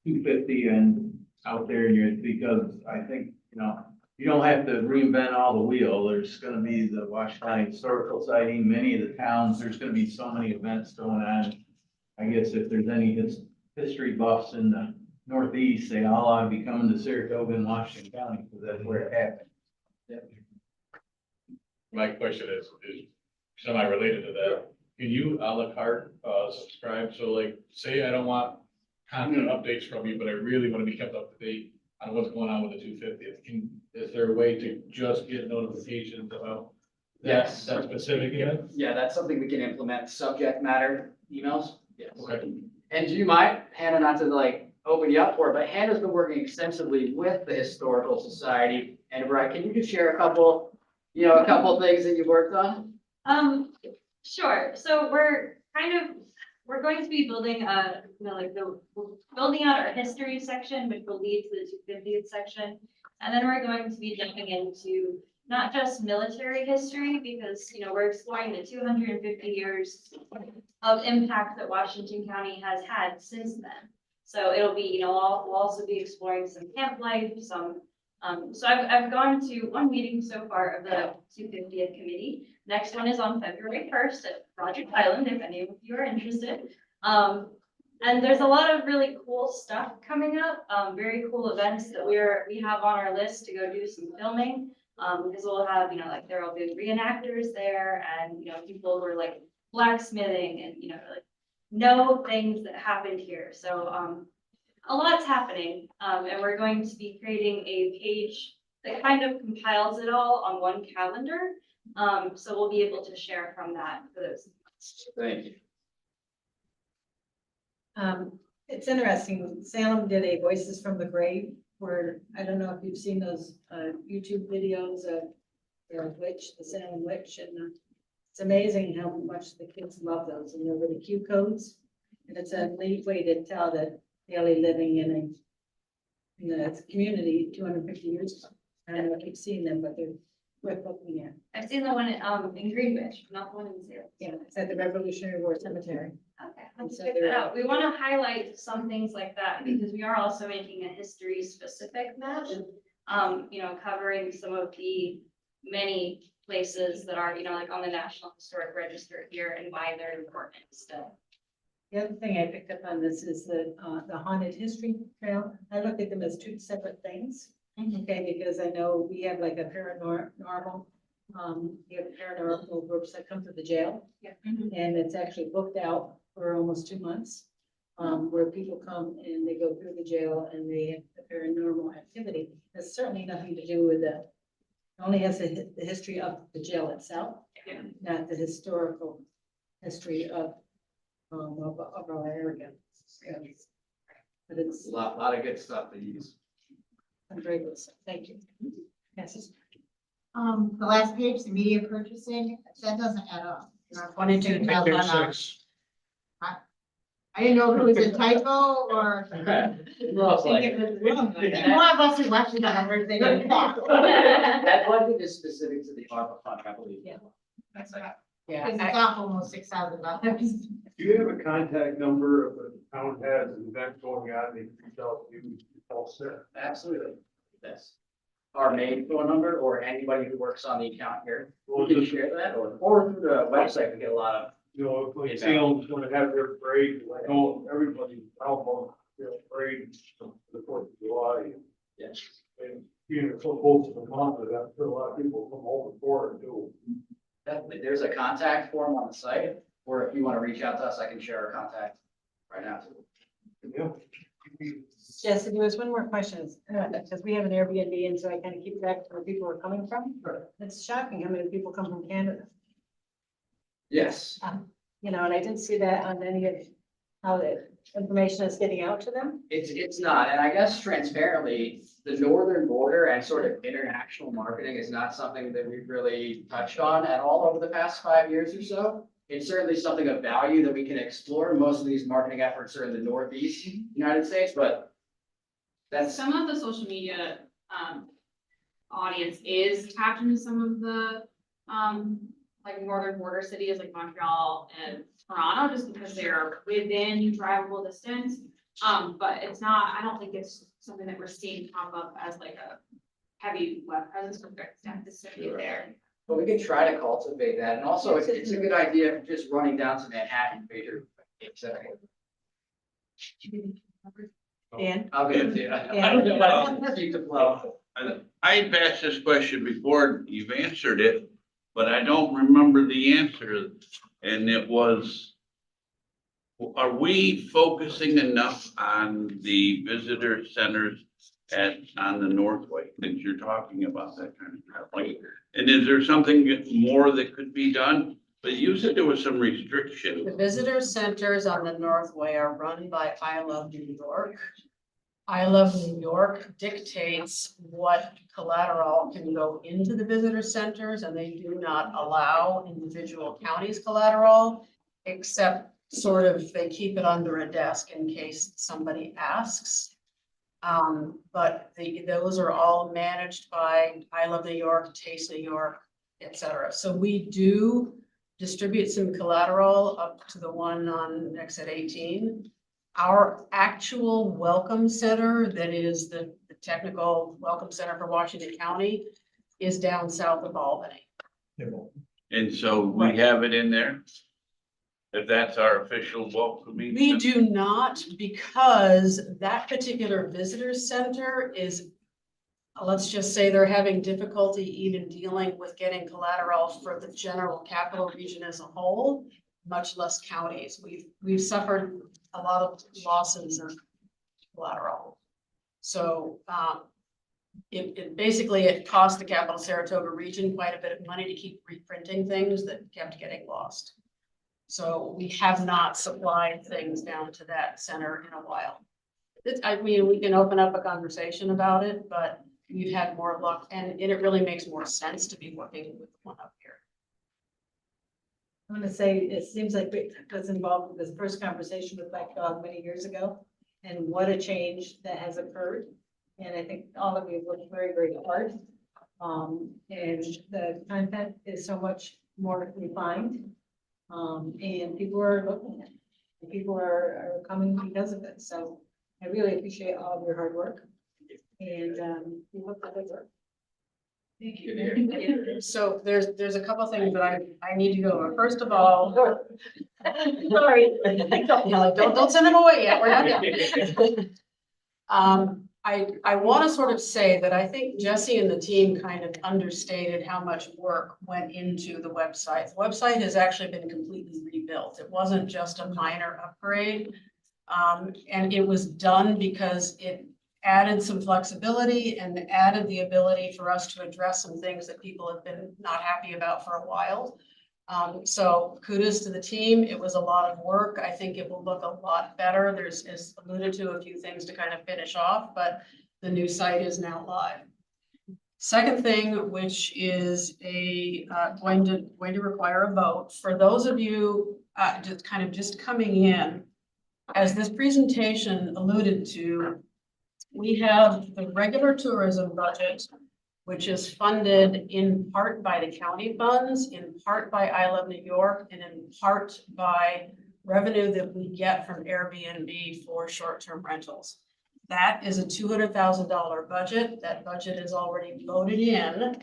250 and out there in your, because I think, you don't have to reinvent all the wheel. There's gonna be the Washington County Historical Sighting, many of the towns, there's gonna be so many events going on. I guess if there's any history buffs in the Northeast, they all ought to be coming to Saratoga and Washington County, because that's where it happened. My question is semi-related to that. Can you a la carte, subscribe? So like, say I don't want content updates from you, but I really want to be kept up to date on what's going on with the 250th. Is there a way to just get notifications about that specific event? Yeah, that's something we can implement, subject matter emails. Yes. Okay. And do you mind, Hannah, not to open you up for it, but Hannah's been working extensively with the Historical Society. And Brian, can you just share a couple things that you've worked on? Sure. So we're going to be building building out our history section, which will lead to the 250th section. And then we're going to be jumping into not just military history, because, we're exploring the 250 years of impact that Washington County has had since then. So it'll be, we'll also be exploring some camp life, so I've gone to one meeting so far of the 250th committee. Next one is on February 1st at Project Island, if any of you are interested. And there's a lot of really cool stuff coming up, very cool events that we have on our list to go do some filming. Because we'll have, there will be reenactors there and, people who are blacksmithing and, know things that happened here. So, a lot's happening, and we're going to be creating a page that kind of compiles it all on one calendar. So we'll be able to share from that for those. Thank you. It's interesting. Salem did a Voices from the Grave, where I don't know if you've seen those YouTube videos of the witch, the Salem witch, and it's amazing how much the kids love those, and they're really cute codes. And it's a neat way to tell that daily living in the community 250 years. I don't know if you've seen them, but they're worth looking at. I've seen the one in Greenwich, not the one in Salem. Yeah, it's at the Revolutionary War Cemetery. Okay, Let's So check there that are- out. We want to highlight some things like that because we are also making a history specific map. Covering some of the many places that are, like on the National Historic Register here and why they're important still. The other thing I picked up on this is the haunted history trail. I look at them as two separate things. Okay, because I know we have like a paranormal, we have paranormal groups that come to the jail. Yeah. And it's actually booked out for almost 2 months. Where people come and they go through the jail and they have the paranormal activity. That's certainly nothing to do with it only has the history of the jail itself, Yeah. not the historical history of our area. But it's A lot of good stuff to use. very good, so thank you. Yes. The last page, the media purchasing, that doesn't add up. 22,000. I didn't know if it was a typo or. Most I think it was wrong. One of us who watches the numbers, they know that. That budget is specific to the ARPA fund, I believe. Yeah. That's right. Yeah, Because it's off almost $6,000. Do you have a contact number of a town has an event going on, they can reach out to you, all set? Absolutely. Yes. Our main phone number or anybody who works on the account here, Well, we can just, share that or through the website, we get a lot of. you know, if like Salem's gonna have their parade, I know everybody, almost, parade for the 4th of July. Yes. And being so close to the month, I'm sure a lot of people come over for it too. Definitely, there's a contact form on the site, or if you want to reach out to us, I can share our contact right now. Yeah. Jesse, there was one more question, because we have an Airbnb and so I kind of keep track of where people are coming from. It's shocking how many people come from Canada, Yes. and I didn't see that on any of how the information is getting out to them. It's not, and I guess transparently, the northern border and sort of international marketing is not something that we've really touched on at all over the past 5 years or so. It's certainly something of value that we can explore. Most of these marketing efforts are in the Northeast United States, but that's, Some of the social media, audience is tapped into some of the, like northern border cities like Montreal and Toronto, just because they're within drivable distance. But it's not, I don't think it's something that we're seeing pop up as like a heavy web presence for staff to sit there. but we can try to cultivate that. And also, it's a good idea of just running down to Manhattan, major. Dan? I'll get it to you. Yeah. Keep the flow. I've asked this question before, you've answered it, but I don't remember the answer. And it was, are we focusing enough on the visitor centers on the Northway, that you're talking about that kind of stuff? Like, and is there something more that could be done? But you said there was some restriction. the visitor centers on the Northway are run by I Love New York. I Love New York dictates what collateral can go into the visitor centers, and they do not allow individual counties collateral, except sort of they keep it under a desk in case somebody asks. But those are all managed by I Love New York, Taste New York, et cetera. So we do distribute some collateral up to the one on exit 18. Our actual welcome center, that is the technical welcome center for Washington County, is down south of Albany. And so we have it in there? If that's our official welcoming? We do not, because that particular visitor center is, let's just say they're having difficulty even dealing with getting collateral for the general capital region as a whole, much less counties. We've suffered a lot of losses in collateral. So, it basically, it cost the capital Saratoga region quite a bit of money to keep reprinting things that kept getting lost. So we have not supplied things down to that center in a while. I mean, we can open up a conversation about it, but we've had more luck, and it really makes more sense to be working with the one up here. I want to say, it seems like I was involved with this first conversation with Black Dog many years ago, and what a change that has occurred. And I think all of you worked very, very hard. And the content is so much more refined. And people are looking at it. People are coming because of it, so I really appreciate all of your hard work. And, we hope that it works. Thank you. So there's a couple things that I need to go over. First of all. Sorry. Don't send them away yet. We're not done. I want to sort of say that I think Jesse and the team kind of understated how much work went into the website. The website has actually been completely rebuilt. It wasn't just a minor upgrade. And it was done because it added some flexibility and added the ability for us to address some things that people have been not happy about for a while. So kudos to the team. It was a lot of work. I think it will look a lot better. There's, as alluded to, a few things to kind of finish off, but the new site is now live. Second thing, which is going to require a vote. For those of you just coming in, as this presentation alluded to, we have the regular tourism budget, which is funded in part by the county funds, in part by I Love New York, and in part by revenue that we get from Airbnb for short-term rentals. That is a $200,000 budget. That budget is already voted in.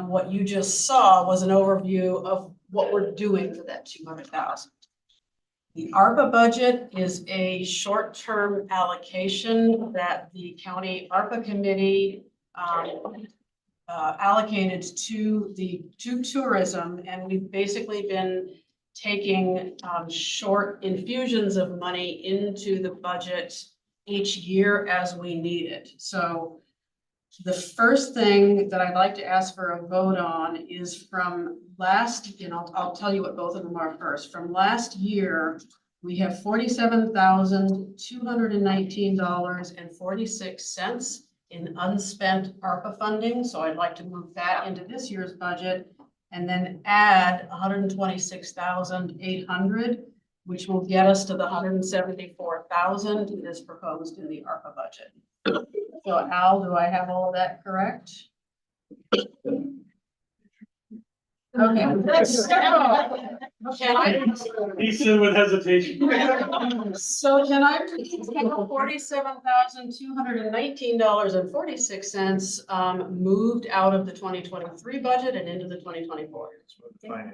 What you just saw was an overview of what we're doing for that $200,000. The ARPA budget is a short-term allocation that the county ARPA committee allocated to tourism, and we've basically been taking short infusions of money into the budget each year as we need it. So the first thing that I'd like to ask for a vote on is from last, I'll tell you what both of them are first. From last year, we have $47,219.46 in unspent ARPA funding. So I'd like to move that into this year's budget and then add $126,800, which will get us to the $174,000 that is proposed in the ARPA budget. So Al, do I have all of that correct? Okay. He said with hesitation. So can I please have $47,219.46 moved out of the 2023 budget and into the 2024?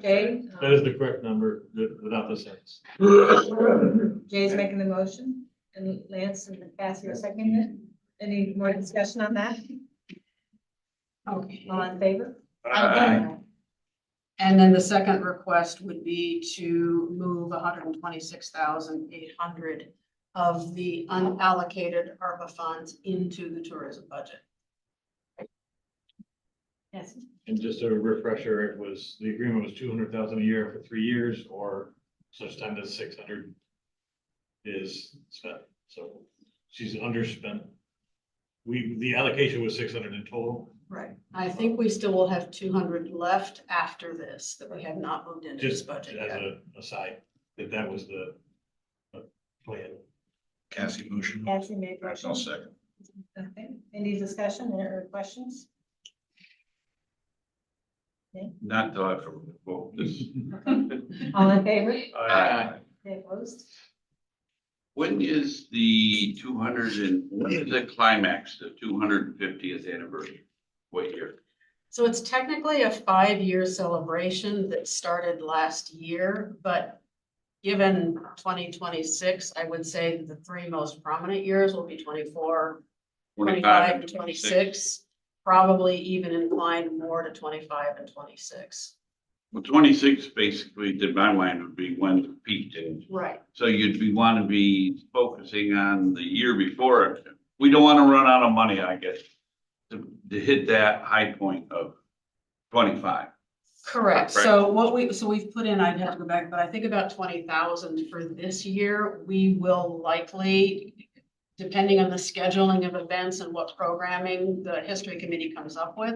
Jay? That is the correct number without the cents. Jay's making the motion, and Lance and Cassie are seconding it. Any more discussion on that? Okay. All in favor? Aye. And then the second request would be to move $126,800 of the unallocated ARPA funds into the tourism budget. Yes. And just a refresher, the agreement was 200,000 a year for 3 years or such time as 600 is spent. So she's underspent. The allocation was 600 in total. Right. I think we still will have 200 left after this that we have not moved into this Just budget as yet. a aside, that was the plan. Cassie motion. Cassie made motion. I'll second. Okay. Any discussion or questions? Not till after we vote this. All in favor? Aye. Any opposed? When is the when is the climax, the 250th anniversary? What year? So it's technically a 5-year celebration that started last year, but given 2026, I would say that the 3 most prominent years will be 24, 25, and 26, probably even inclined more to 25 and 26. Well, 26 basically, in my mind, would be when it peaked. And Right. so you'd want to be focusing on the year before. We don't want to run out of money, I guess, to hit that high point of 25. Correct. So we've put in, I'd have to go back, but I think about 20,000 for this year. We will likely, depending on the scheduling of events and what programming the history committee comes up with,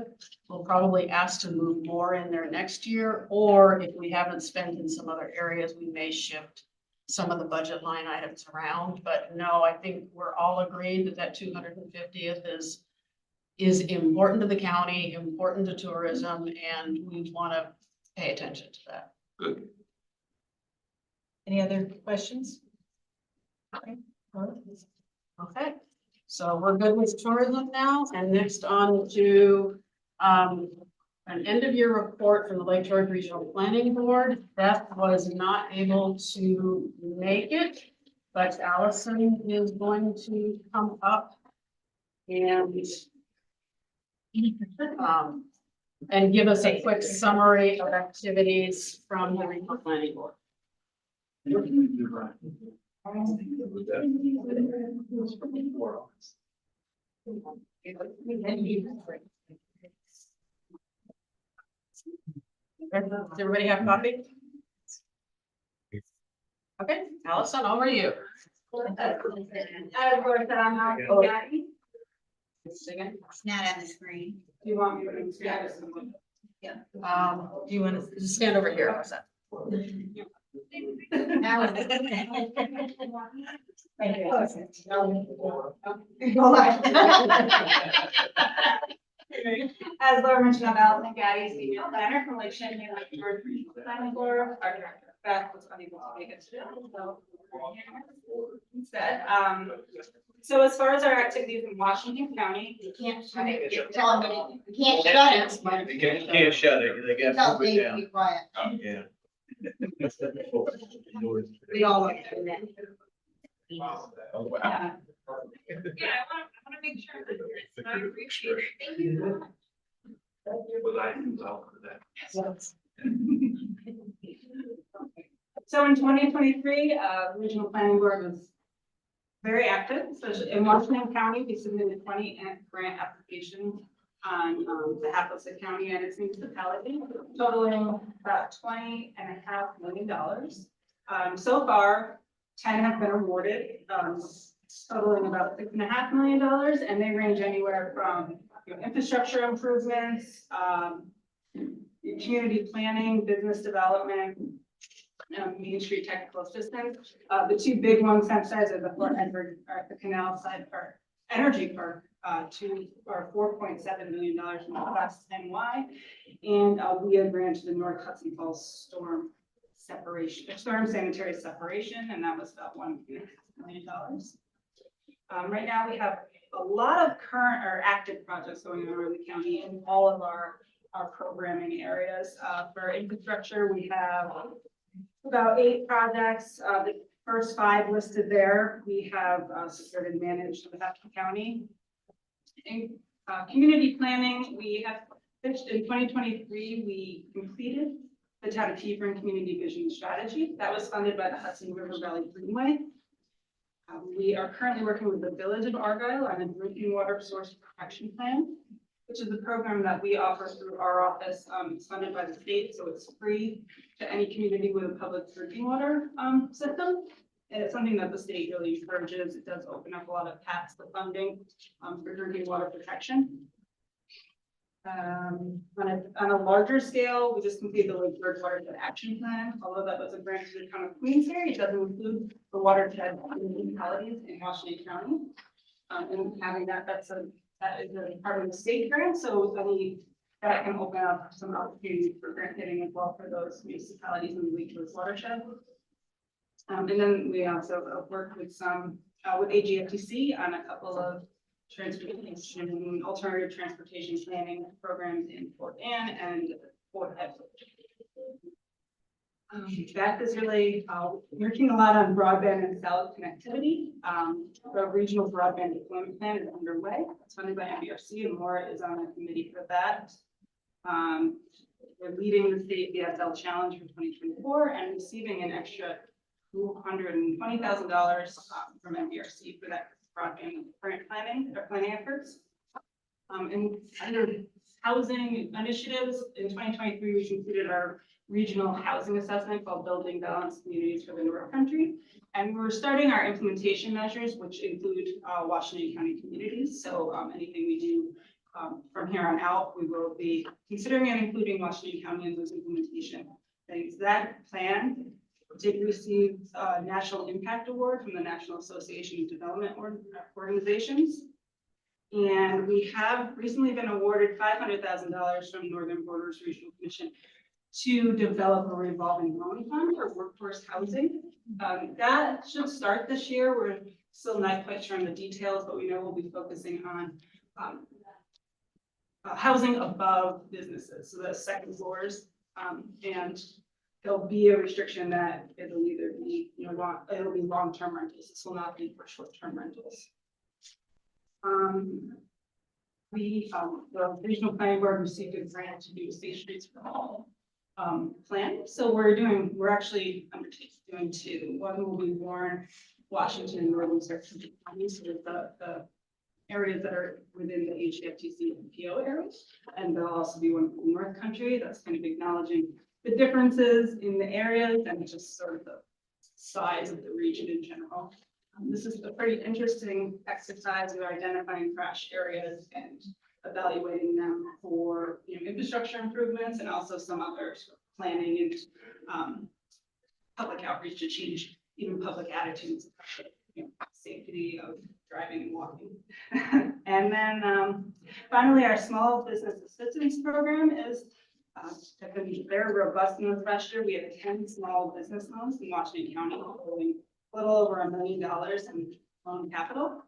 we'll probably ask to move more in there next year, or if we haven't spent in some other areas, we may shift some of the budget line items around. But no, I think we're all agreed that that 250th is important to the county, important to tourism, and we want to pay attention to that. Good. Any other questions? Okay, so we're good with tourism now, and next on to an end of year report from the Lake George Regional Planning Board. Beth was not able to make it, but Allison is going to come up and give us a quick summary of activities from the Regional Planning Board. Does everybody have coffee? Okay, Allison, over to you. It's not on the screen. Do you want me to stand? Yeah. Do you want to just stand over here? How's that? Now As Laura mentioned, I'm Allison Gaddy, senior planner from Lake Champlain, Lake George Regional Planning Board. Our director, Beth, was unable to make it today, so instead. So as far as our activities in Washington County, you can't shut it. Tell them you can't shut it. You can't shut it, they got Tell to move it Dave to down. be quiet. Yeah. We all like to do that. yeah, I want to make sure that it's not appreciated. Thank you. So in 2023, Regional Planning Board was very active, especially in Washington County. We submitted 20 grant applications on behalf of the county and its municipality, totaling about $20.5 million. So far, 10 have been awarded, totaling about $6.5 million, and they range anywhere from infrastructure improvements, community planning, business development, Main Street technical assistance. The two big ones emphasized are the Fort Edward, the Canal Side Park Energy Park, $4.7 million from West NY, and we had granted the North Hudson Falls storm sanitary separation, and that was about $1.5 million. Right now, we have a lot of current or active projects going on in Early County in all of our programming areas. For infrastructure, we have about 8 projects. The first 5 listed there, we have secured and managed with Hudson County. In community planning, we have finished in 2023, we completed the Town of Hebron Community Vision Strategy. That was funded by the Hudson River Valley Greenway. We are currently working with the Village of Argyle on a drinking water source protection plan, which is a program that we offer through our office. It's funded by the state, so it's free to any community with a public drinking water system. And it's something that the state really encourages. It does open up a lot of paths to funding for drinking water protection. On a larger scale, we just completed the Lake George Watershed Action Plan. Although that was a grant to the town of Queensbury, it doesn't include the watershed municipalities in Washington County. And having that is a part of the state grant, so that can open up some opportunities for grant getting as well for those municipalities in the Lake George watershed. And then we also worked with with AGFTC on a couple of transportation, alternative transportation planning programs in Fort Anne and Fort Edward. Beth is really working a lot on broadband and cell connectivity. The regional broadband deployment plan is underway. It's funded by NBRC, and Laura is on the committee for that. We're leading the state DSL challenge for 2024 and receiving an extra $220,000 from NBRC for that broadband planning efforts. And under housing initiatives in 2023, we completed our regional housing assessment called Building Balanced Communities for the North Country. And we're starting our implementation measures, which include Washington County communities. So anything we do from here on out, we will be considering and including Washington County in those implementation things. That plan did receive a National Impact Award from the National Association of Development Organizations. And we have recently been awarded $500,000 from Northern Borders Regional Commission to develop a revolving loan fund for workforce housing. That should start this year. We're still not quite sure on the details, but we know we'll be focusing on housing above businesses, so the second floors. And there'll be a restriction that it'll either be, it'll be long-term rentals. This will not be for short-term rentals. The regional planning board received a grant to do Safe Streets for All plan. So we're actually doing two. One will be Warren, Washington, and Northern Sarasota counties, so the areas that are within the HFTC and PO areas. And there'll also be one in North Country that's kind of acknowledging the differences in the areas and just sort of the size of the region in general. This is a pretty interesting exercise of identifying crash areas and evaluating them for infrastructure improvements and also some other sort of planning and public outreach to change even public attitudes, safety of driving and walking. And then finally, our small business assistance program is very robust in this last year. We have 10 small business loans in Washington County, holding a little over $1 million in loan capital.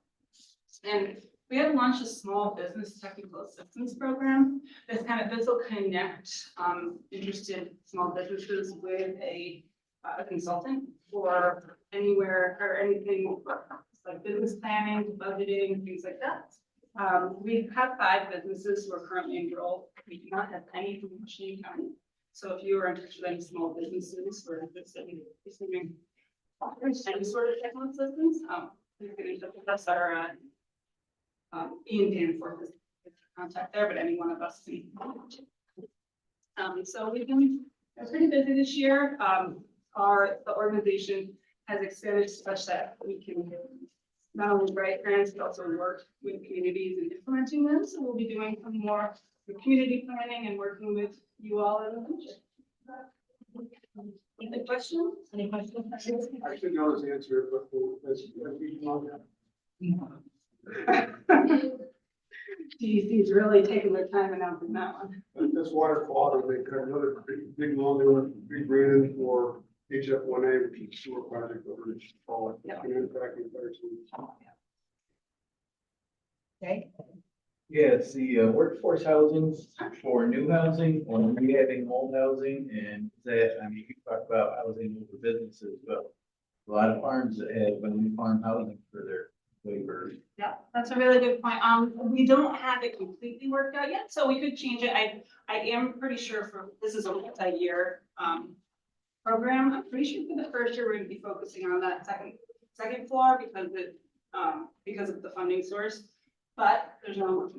And we have launched a small business technical assistance program. This will connect interested small businesses with a consultant for anywhere or anything like business planning, budgeting, things like that. We have 5 businesses who are currently enrolled. We do not have any from Washington County. So if you are in touch with any small businesses or receiving any sort of technical assistance, please get in touch with us. Our Ian Danforth is the contact there, but any one of us can. So we've been pretty busy this year. The organization has expanded such that we can not only write grants, but also work with communities in implementing them. So we'll be doing some more community planning and working with you all in the future. Any questions? Any questions? I should know this answer, but that's. DEC's really taking their time announcing that one. This water quality, they cut another big loan, they were $3 grand for HF1A, which is sewer project over in Fall. Yeah. And impacting better schools. Okay, Yeah, it's the workforce housing for new housing or rehabbing old housing, and that, I mean, you talk about housing over businesses, but a lot of farms that have new farm housing for their labor. Yeah, that's a really good point. We don't have it completely worked out yet, so we could change it. I am pretty sure this is a multi-year program. I'm pretty sure for the first year, we're going to be focusing on that second floor because of the funding source. But there's no,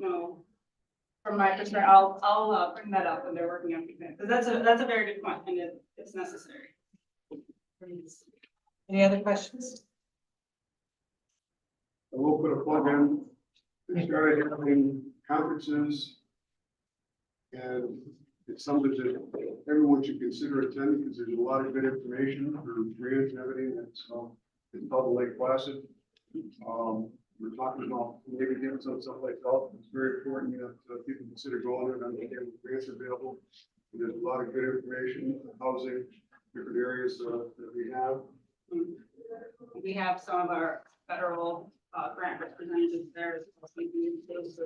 from my perspective, I'll bring that up when they're working on it, because that's a very good point, and it's necessary. any other questions? I will put a plug in. We started having conferences. And it's something that everyone should consider attending because there's a lot of good information for grants and everything. It's called Lake Placid. We're talking about maybe doing some stuff like that. It's very important that people consider going there and understand what grants are available. And there's a lot of good information, housing, different areas that we have. We have some of our federal grant representatives there as well. So we can use those to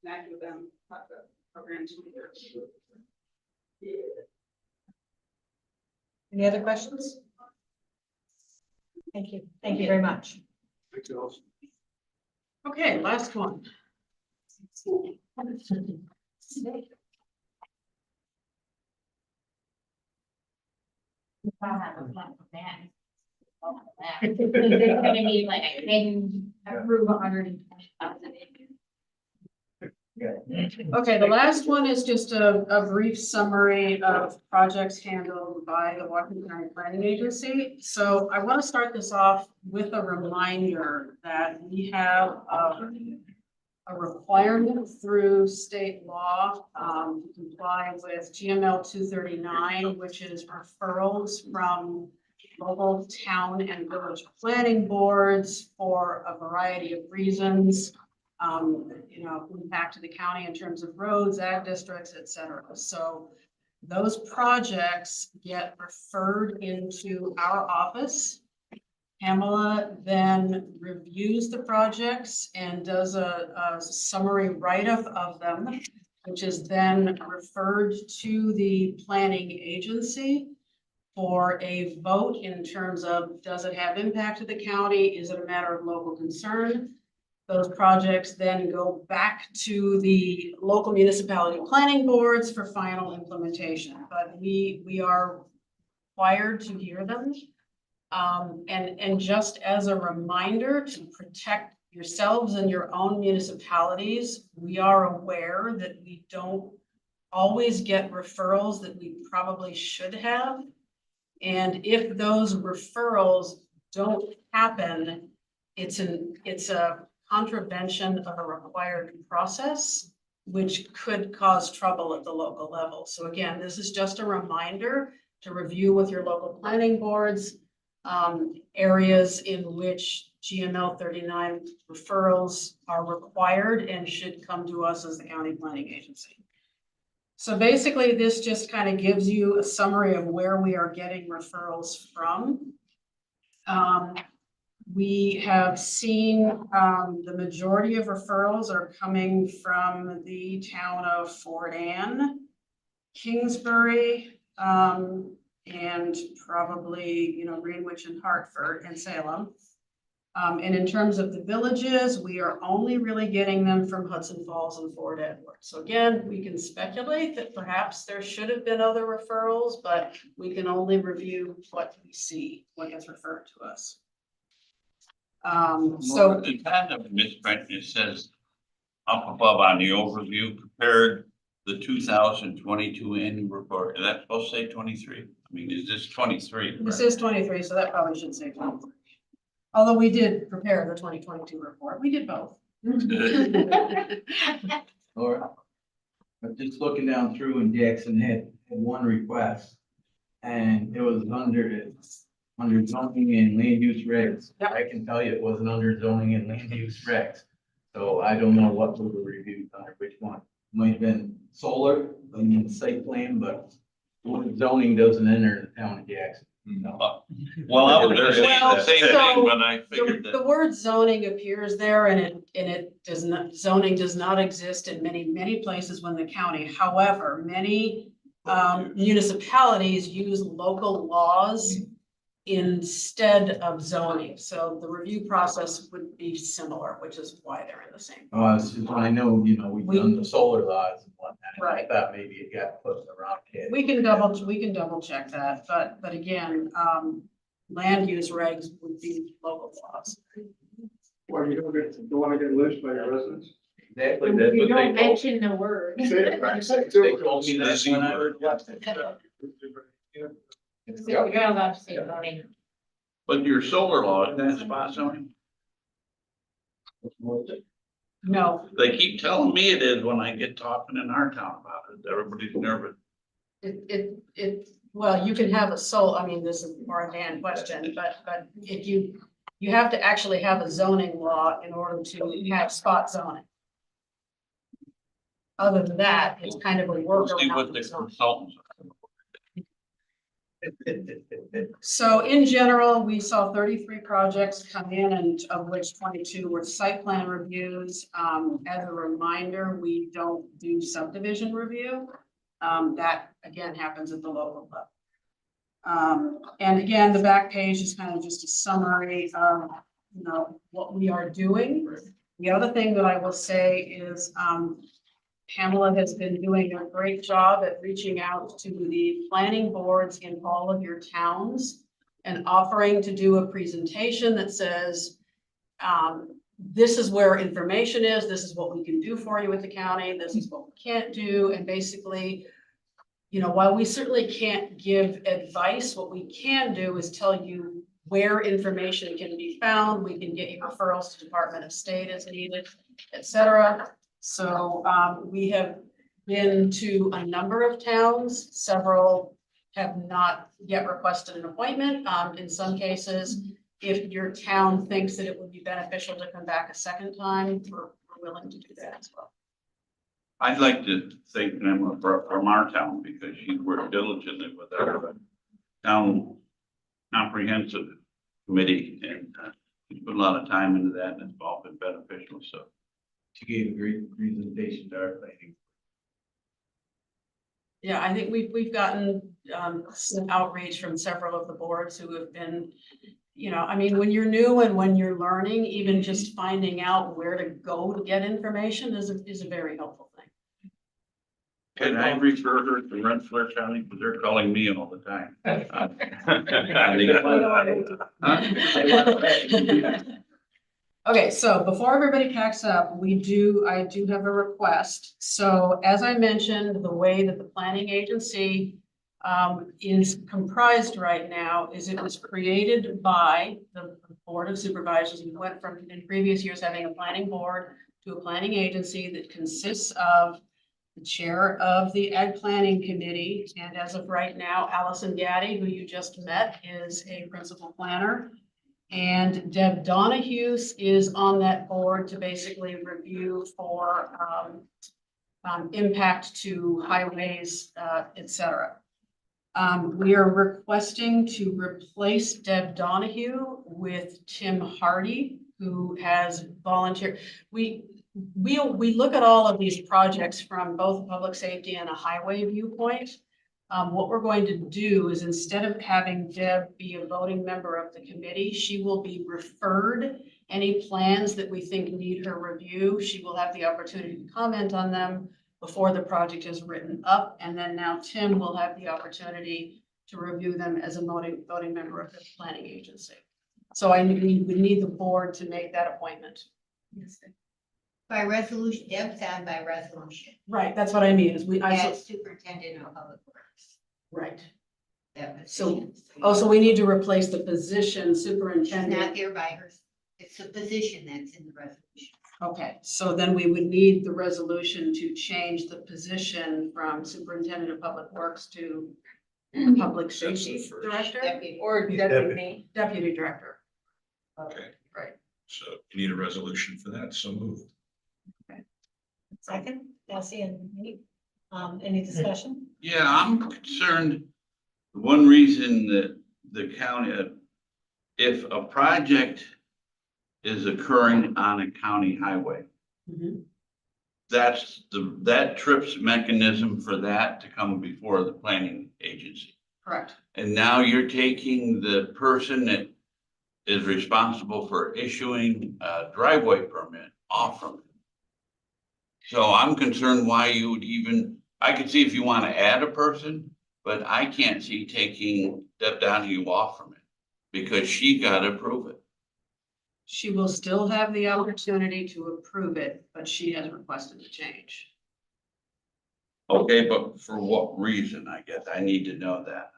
connect with them, talk about programs. Any other questions? Thank you. Thank you very much. Thanks, Alice. Okay, last one. They're gonna need like a can approve 120,000 acres. Okay, the last one is just a brief summary of projects handled by the Washington County Planning Agency. So I want to start this off with a reminder that we have a requirement through state law to comply with GML 239, which is referrals from local town and village planning boards for a variety of reasons. Impact to the county in terms of roads, ag districts, et cetera. So those projects get referred into our office. Pamela then reviews the projects and does a summary write-up of them, which is then referred to the planning agency for a vote in terms of, does it have impact to the county? Is it a matter of local concern? Those projects then go back to the local municipality planning boards for final implementation, but we are required to hear them. And just as a reminder to protect yourselves and your own municipalities, we are aware that we don't always get referrals that we probably should have. And if those referrals don't happen, it's a contravention of a required process, which could cause trouble at the local level. So again, this is just a reminder to review with your local planning boards, areas in which GML 39 referrals are required and should come to us as the county planning agency. So basically, this just kind of gives you a summary of where we are getting referrals from. We have seen the majority of referrals are coming from the town of Fort Anne, Kingsbury, and probably, Greenwich and Hartford and Salem. And in terms of the villages, we are only really getting them from Hudson Falls and Fort Edward. So again, we can speculate that perhaps there should have been other referrals, but we can only review what we see, what gets referred to us. So The kind of misprint, it says up above on the overview, prepared the 2022 annual report. Is that supposed to say 23? I mean, is this 23? this is 23, so that probably should say 23. Although we did prepare the 2022 report. We did both. Or, I'm just looking down through and Jackson had one request. And it was under zoning and land use regs. Yep. I can tell you it wasn't under zoning and land use regs. So I don't know what we were reviewed under which one. Might have been solar, I mean, site plan, but zoning doesn't enter the town of Jackson. No. Well, I was gonna say the same so thing, but I figured The that. word zoning appears there and it does not, zoning does not exist in many places within the county. However, many municipalities use local laws instead of zoning. So the review process would be similar, which is why they're in the same. It's just, I know, we've done the solar laws and whatnot. Right. I thought maybe it got put in the wrong kid. We can double check that, but again, land use regs would be local laws. Well, you don't want to get lynched by your residents. Exactly, You that's what don't they told, mention the word. they told me that when I was left. So you're not allowed to say zoning. But your solar law, isn't that spot zoning? No, They keep telling me it is when I get talking in our town about it. Everybody's nervous. well, you can have I mean, this is more a Dan question, but if you have to actually have a zoning law in order to have spot zoning. Other than that, it's kind of a We'll see what workaround. the for zoning. consultants. So in general, we saw 33 projects come in and of which 22 were site plan reviews. As a reminder, we don't do subdivision review. That again happens at the local level. And again, the back page is kind of just a summary of, what we are doing. The other thing that I will say is, Pamela has been doing a great job at reaching out to the planning boards in all of your towns and offering to do a presentation that says, this is where information is, this is what we can do for you with the county, this is what we can't do, and basically, while we certainly can't give advice, what we can do is tell you where information can be found. We can get you referrals to Department of State as needed, et cetera. So we have been to a number of towns. Several have not yet requested an appointment. In some cases, if your town thinks that it would be beneficial to come back a second time, we're willing to do that as well. I'd like to thank them from our town because she worked diligently with our town comprehensive committee and she put a lot of time into that and it's all been beneficial, so. She gave a great presentation to our planning. Yeah, I think we've gotten some outreach from several of the boards who have been, you know, I mean, when you're new and when you're learning, even just finding out where to go to get information is a very helpful thing. Can I refer her to Rensselaer County, because they're calling me all the time. Okay, so before everybody packs up, I do have a request. So as I mentioned, the way that the planning agency is comprised right now is it was created by the Board of Supervisors. We went from in previous years having a planning board to a planning agency that consists of the chair of the Ag Planning Committee. And as of right now, Allison Gaddy, who you just met, is a principal planner. And Deb Donahue is on that board to basically review for impact to highways, et cetera. We are requesting to replace Deb Donahue with Tim Hardy, who has volunteered. We look at all of these projects from both public safety and a highway viewpoint. What we're going to do is instead of having Deb be a voting member of the committee, she will be referred any plans that we think need her review. She will have the opportunity to comment on them before the project is written up. And then now Tim will have the opportunity to review them as a voting member of the planning agency. So we need the board to make that appointment. By resolution, Deb's on by resolution. Right, that's what I mean, is As superintendent of public works. Right. That So, position. so we need to replace the position She's superintendent. not there by her, it's a position that's in the resolution. Okay, so then we would need the resolution to change the position from superintendent of public works to public safety director Deputy. or deputy director. Okay. Right. So you need a resolution for that, so moved. Second, Darcy and me, any discussion? Yeah, I'm concerned, one reason that the county, if a project is occurring on a county highway, that trips mechanism for that to come before the planning agency. Correct. And now you're taking the person that is responsible for issuing a driveway permit off from it. So I'm concerned why you would even, I could see if you want to add a person, but I can't see taking Deb Donahue off from it because she got to approve it. She will still have the opportunity to approve it, but she has requested a change. Okay, but for what reason, I guess I need to know that.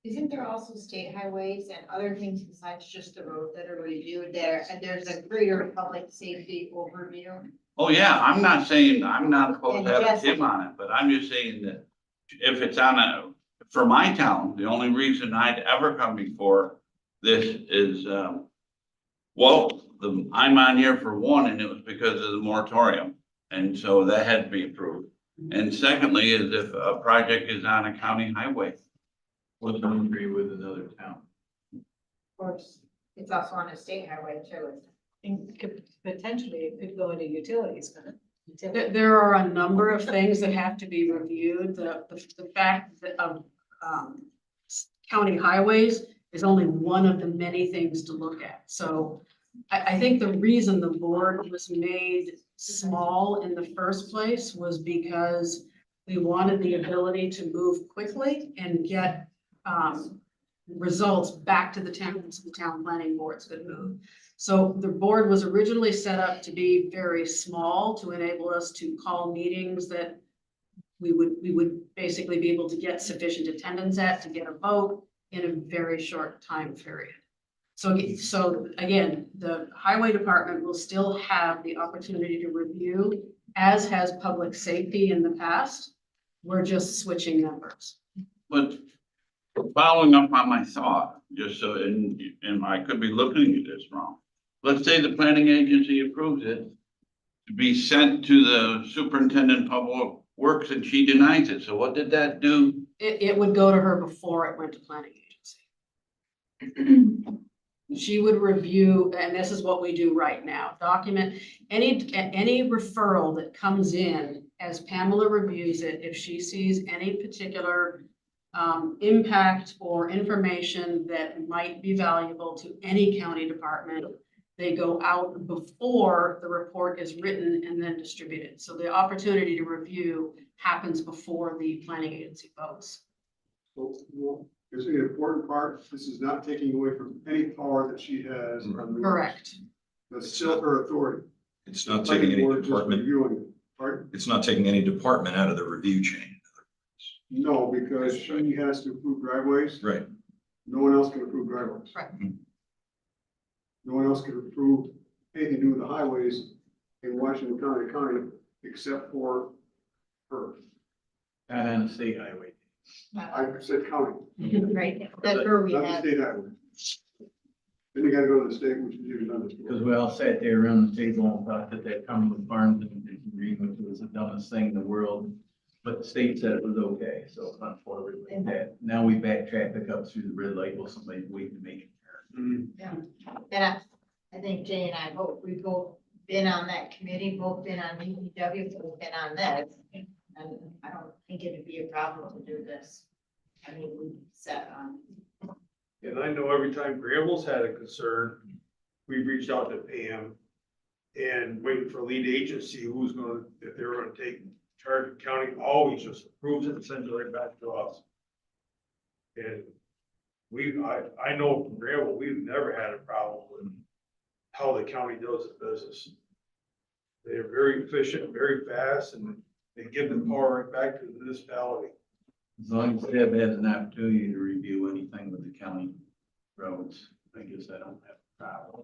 Isn't there also state highways and other things besides just the road that are reviewed there? And there's a greater public safety overview. Oh, yeah, I'm not saying, I'm not supposed to have Tim on it, but I'm just saying that if it's on for my town, the only reason I'd ever come before this is, I'm on here for one, and it was because of the moratorium. And so that had to be approved. And secondly, is if a project is on a county highway. With an agree with another town. Of course, it's also on a state highway too. And potentially it could go into utilities, couldn't it? There are a number of things that have to be reviewed. The fact that county highways is only one of the many things to look at. So I think the reason the board was made small in the first place was because we wanted the ability to move quickly and get results back to the town, so the town planning boards could move. So the board was originally set up to be very small to enable us to call meetings that we would basically be able to get sufficient attendance at to get a vote in a very short time period. So again, the highway department will still have the opportunity to review, as has public safety in the past. We're just switching numbers. But following up on my thought, just so, and I could be looking at this wrong. Let's say the planning agency approves it. to be sent to the superintendent of public works and she denies it. So what did that do? It would go to her before it went to planning agency. She would review, and this is what we do right now, document any referral that comes in as Pamela reviews it. If she sees any particular impact or information that might be valuable to any county department, they go out before the report is written and then distributed. So the opportunity to review happens before the planning agency votes. So, well, there's an important part, this is not taking away from any power that she has. on the- Correct. That's still her authority. It's not taking any Planning board just department, reviewing it. Pardon? it's not taking any department out of the review chain. No, because she has to approve driveways. Right. No one else can approve driveways. Right. No one else can approve anything to do with the highways in Washington County except for her. And state highway. I said county, Right, that's where we not the have. state highway. Then you gotta go to the state, which is even done this. Because we all sat there around the table and thought that that Cumberland Farms agreement was the dumbest thing in the world. But the state said it was okay, so it's not forward like that. Now we back traffic up through the red light while somebody's waiting to make it. And I think Jay and I both, we've both been on that committee, both been on DPW, both been on this. And I don't think it'd be a problem to do this. I mean, we set on. And I know every time Grambles had a concern, we've reached out to Pam and waiting for lead agency who's gonna, if they're gonna take charge of county, always just approves it and sends it right back to us. And I know from Gramble, we've never had a problem with how the county does the business. They're very efficient, very fast, and they give the power right back to the municipality. As long as Deb has an opportunity to review anything with the county roads, I guess I don't have a problem.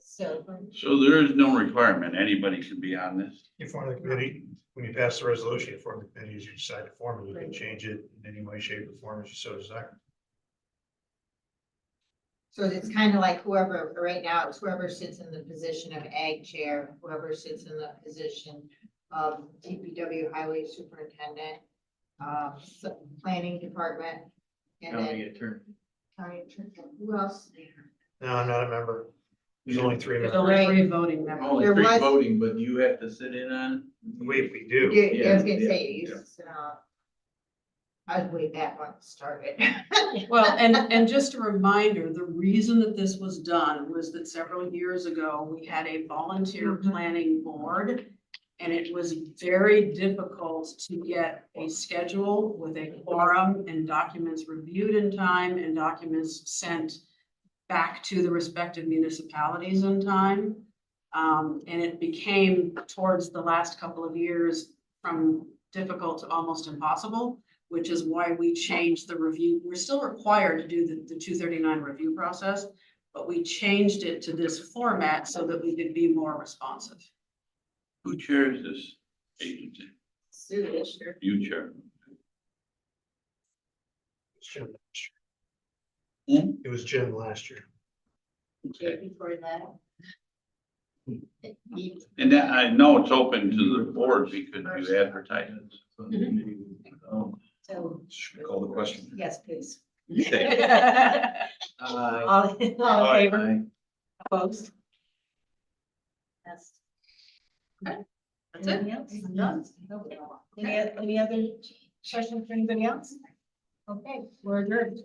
So. So there is no requirement. Anybody can be on this. You form the committee, when you pass the resolution, you form the committee, as you decide to form it, you can change it in any way, shape, or form as you so desire. So it's kind of like whoever, right now, it's whoever sits in the position of ag chair, whoever sits in the position of DPW highway superintendent, planning department, and then County attorney. county attorney. Who else? No, I'm not a member. There's only three There's members. only 3 voting members. Only There 3 was- voting, but you have to sit in on. We do. Yeah, I was gonna Yeah, say, you yeah. used to sit on. I was way back when it started. Well, and just a reminder, the reason that this was done was that several years ago, we had a volunteer planning board. And it was very difficult to get a schedule with a quorum and documents reviewed in time and documents sent back to the respective municipalities in time. And it became towards the last couple of years from difficult to almost impossible, which is why we changed the review. We're still required to do the 239 review process, but we changed it to this format so that we could be more responsive. Who chairs this agency? Sue, sure. You chair. It was Jim last year. Jay before that. And that, I know it's open to the board because you advertise it. So, Should we call the question? yes, please. Aye. All in favor? Opposed? That's. That's it. Anything else? None? Any other questions for anybody else? Okay, we're adjourned.